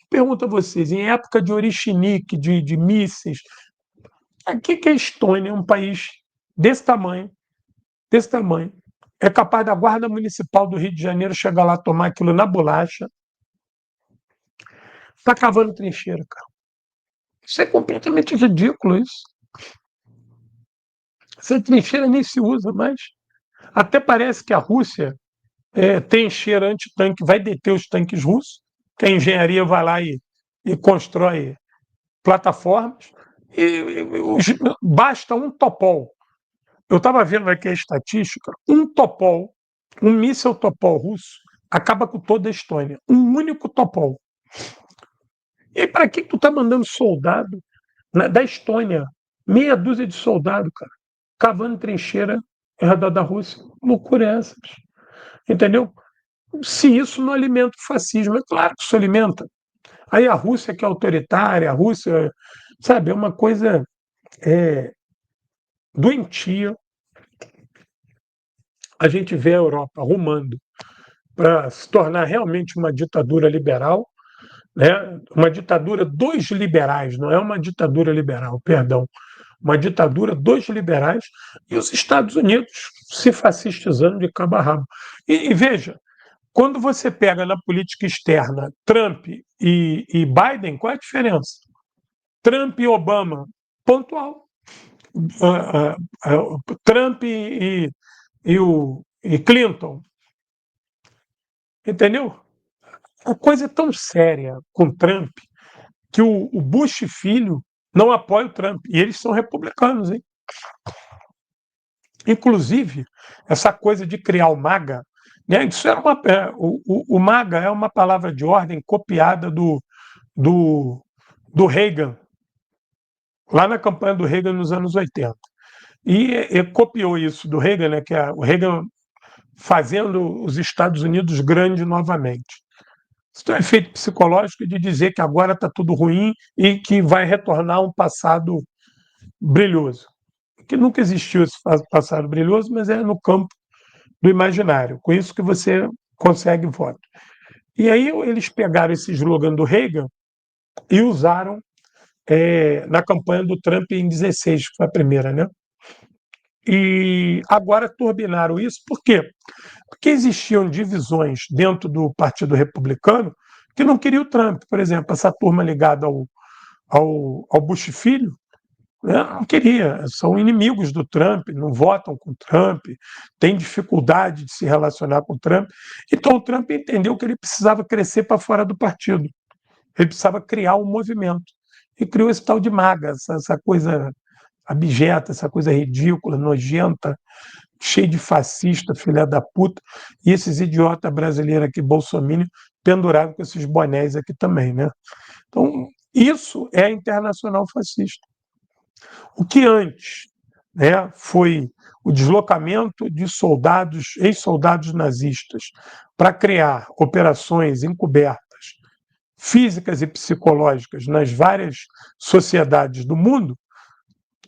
Pergunto a vocês, em época de Orixinique, de mísseis, aqui que a Estônia é um país desse tamanho, é capaz da Guarda Municipal do Rio de Janeiro chegar lá, tomar aquilo na bolacha, está cavando trincheira, cara. Isso é completamente ridículo, isso. Essa trincheira nem se usa mais. Até parece que a Rússia trincheira antitanque vai deter os tanques russos, que a engenharia vai lá e constrói plataformas, basta um topol. Eu estava vendo aqui a estatística, um topol, um míssil topol russo, acaba com toda a Estônia. Um único topol. E para que tu está mandando soldado da Estônia? Meia dúzia de soldado, cara, cavando trincheira em redor da Rússia. Loucura é essa? Entendeu? Se isso não alimenta o fascismo, é claro que isso alimenta. Aí a Rússia que é autoritária, a Rússia, sabe, é uma coisa doentia. A gente vê a Europa arrumando para se tornar realmente uma ditadura liberal, né? Uma ditadura dos liberais, não é uma ditadura liberal, perdão, uma ditadura dos liberais, e os Estados Unidos se fascistizando de cabo a rabo. E veja, quando você pega na política externa Trump e Biden, qual é a diferença? Trump e Obama, pontual. Trump e Clinton, entendeu? A coisa é tão séria com Trump que o Bush filho não apoia o Trump. E eles são republicanos, hein? Inclusive, essa coisa de criar o MAGA, né? Isso era o MAGA é uma palavra de ordem copiada do Reagan, lá na campanha do Reagan nos anos 80. E copiou isso do Reagan, né? Que é o Reagan fazendo os Estados Unidos grande novamente. Isso é um efeito psicológico de dizer que agora está tudo ruim e que vai retornar a um passado brilhoso. Que nunca existiu esse passado brilhoso, mas é no campo do imaginário. Com isso que você consegue voto. E aí eles pegaram esse slogan do Reagan e usaram na campanha do Trump em 16, que foi a primeira, né? E agora turbinaram isso, por quê? Porque existiam divisões dentro do Partido Republicano que não queriam o Trump. Por exemplo, essa turma ligada ao Bush Filho, né, não queria, são inimigos do Trump, não votam com o Trump, têm dificuldade de se relacionar com o Trump. Então o Trump entendeu que ele precisava crescer para fora do partido, ele precisava criar um movimento. E criou esse tal de MAGA, essa coisa abjeta, essa coisa ridícula, nojenta, cheio de fascista, filha da puta, e esses idiotas brasileiros aqui, bolsominion, pendurados com esses bonés aqui também, né? Então, isso é a internacional fascista. O que antes, né, foi o deslocamento de soldados, ex-soldados nazistas, para criar operações encobertas, físicas e psicológicas nas várias sociedades do mundo,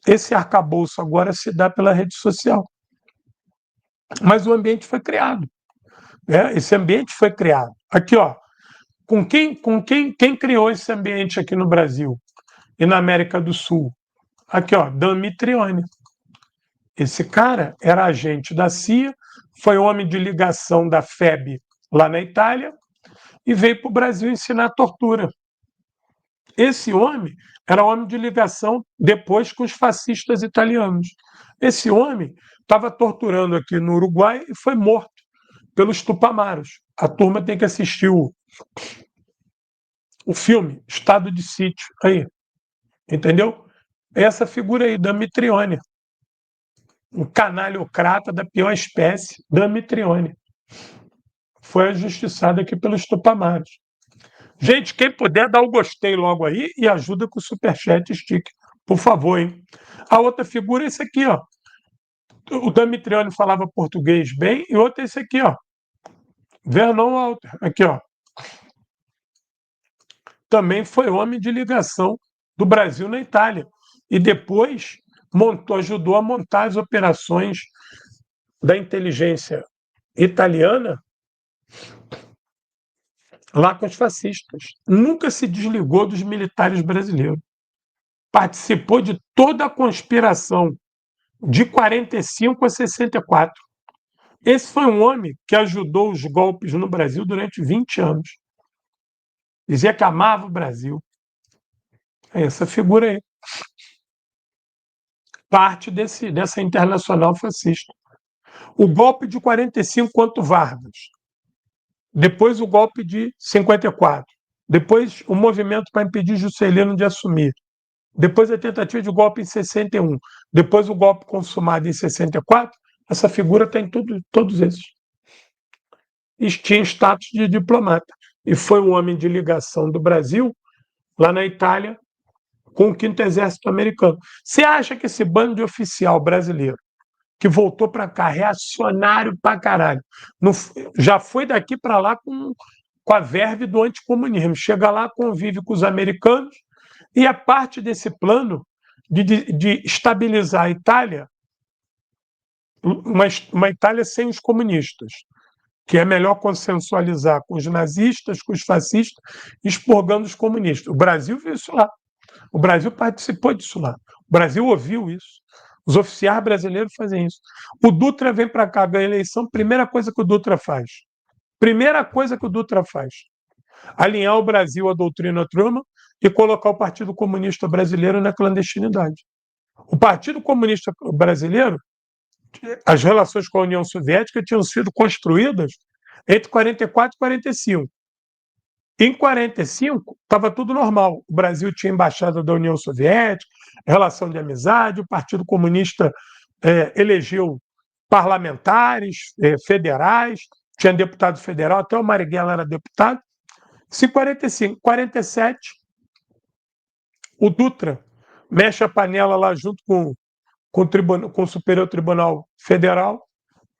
esse arcabouço agora se dá pela rede social. Mas o ambiente foi criado. Né? Esse ambiente foi criado. Aqui, ó, quem criou esse ambiente aqui no Brasil e na América do Sul? Aqui, ó, Dan Mitrione. Esse cara era agente da CIA, foi homem de ligação da FEB lá na Itália e veio para o Brasil ensinar tortura. Esse homem era homem de ligação depois com os fascistas italianos. Esse homem estava torturando aqui no Uruguai e foi morto pelos Tupamaros. A turma tem que assistir o filme Estado de Sítio aí, entendeu? Essa figura aí, Damitrione, um canalhocrata da pior espécie, Damitrione, foi ajustiçado aqui pelos Tupamaros. Gente, quem puder, dá o gostei logo aí e ajuda com o superchat stick, por favor, hein? A outra figura é esse aqui, ó. O Damitrione falava português bem, e outro é esse aqui, ó. Vernon Walter, aqui, ó. Também foi homem de ligação do Brasil na Itália. E depois ajudou a montar as operações da inteligência italiana lá com os fascistas. Nunca se desligou dos militares brasileiros. Participou de toda a conspiração de 45 a 64. Esse foi um homem que ajudou os golpes no Brasil durante 20 anos. Dizia que amava o Brasil. É essa figura aí. Parte dessa internacional fascista. O golpe de 45 contra o Vargas. Depois o golpe de 54. Depois o movimento para impedir Juscelino de assumir. Depois a tentativa de golpe em 61. Depois o golpe consumado em 64. Essa figura está em todos esses. E tinha status de diplomata. E foi um homem de ligação do Brasil, lá na Itália, com o 5º Exército Americano. Você acha que esse bando de oficial brasileiro que voltou para cá, reacionário pra caralho, já foi daqui para lá com a verve do anticomunismo? Chega lá, convive com os americanos, e é parte desse plano de estabilizar a Itália, uma Itália sem os comunistas, que é melhor consensualizar com os nazistas, com os fascistas, expurgando os comunistas. O Brasil viu isso lá. O Brasil participou disso lá. O Brasil ouviu isso. Os oficiais brasileiros fazem isso. O Dutra vem para cá, ganha a eleição, primeira coisa que o Dutra faz. Primeira coisa que o Dutra faz. Alinhar o Brasil à doutrina Truman e colocar o Partido Comunista Brasileiro na clandestinidade. O Partido Comunista Brasileiro, as relações com a União Soviética tinham sido construídas entre 44 e 45. Em 45, estava tudo normal. O Brasil tinha embaixada da União Soviética, relação de amizade, o Partido Comunista elegeu parlamentares federais, tinha deputado federal, até o Marighella era deputado. Se 45, 47, o Dutra mexe a panela lá junto com o Superior Tribunal Federal,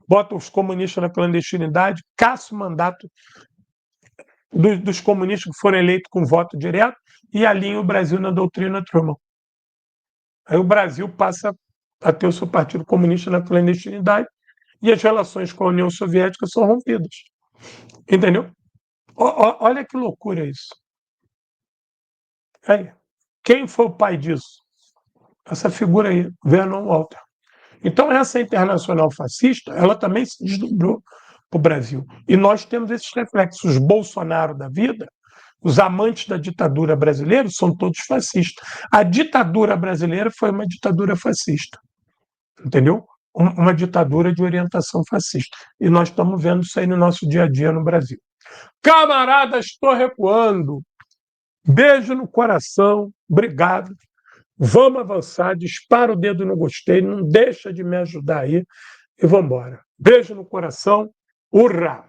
bota os comunistas na clandestinidade, caça o mandato dos comunistas que foram eleitos com voto direto e alinha o Brasil na doutrina Truman. Aí o Brasil passa a ter o seu partido comunista na clandestinidade e as relações com a União Soviética são rompidas. Entendeu? Olha que loucura isso. Aí. Quem foi o pai disso? Essa figura aí, Vernon Walter. Então, essa internacional fascista, ela também se desdobrou para o Brasil. E nós temos esses reflexos. Os Bolsonaro da vida, os amantes da ditadura brasileira, são todos fascistas. A ditadura brasileira foi uma ditadura fascista, entendeu? Uma ditadura de orientação fascista. E nós estamos vendo isso aí no nosso dia a dia no Brasil. Camaradas, estou recuando. Beijo no coração. Obrigado. Vamos avançar. Dispara o dedo no gostei. Não deixa de me ajudar aí. E vamos embora. Beijo no coração. Urra!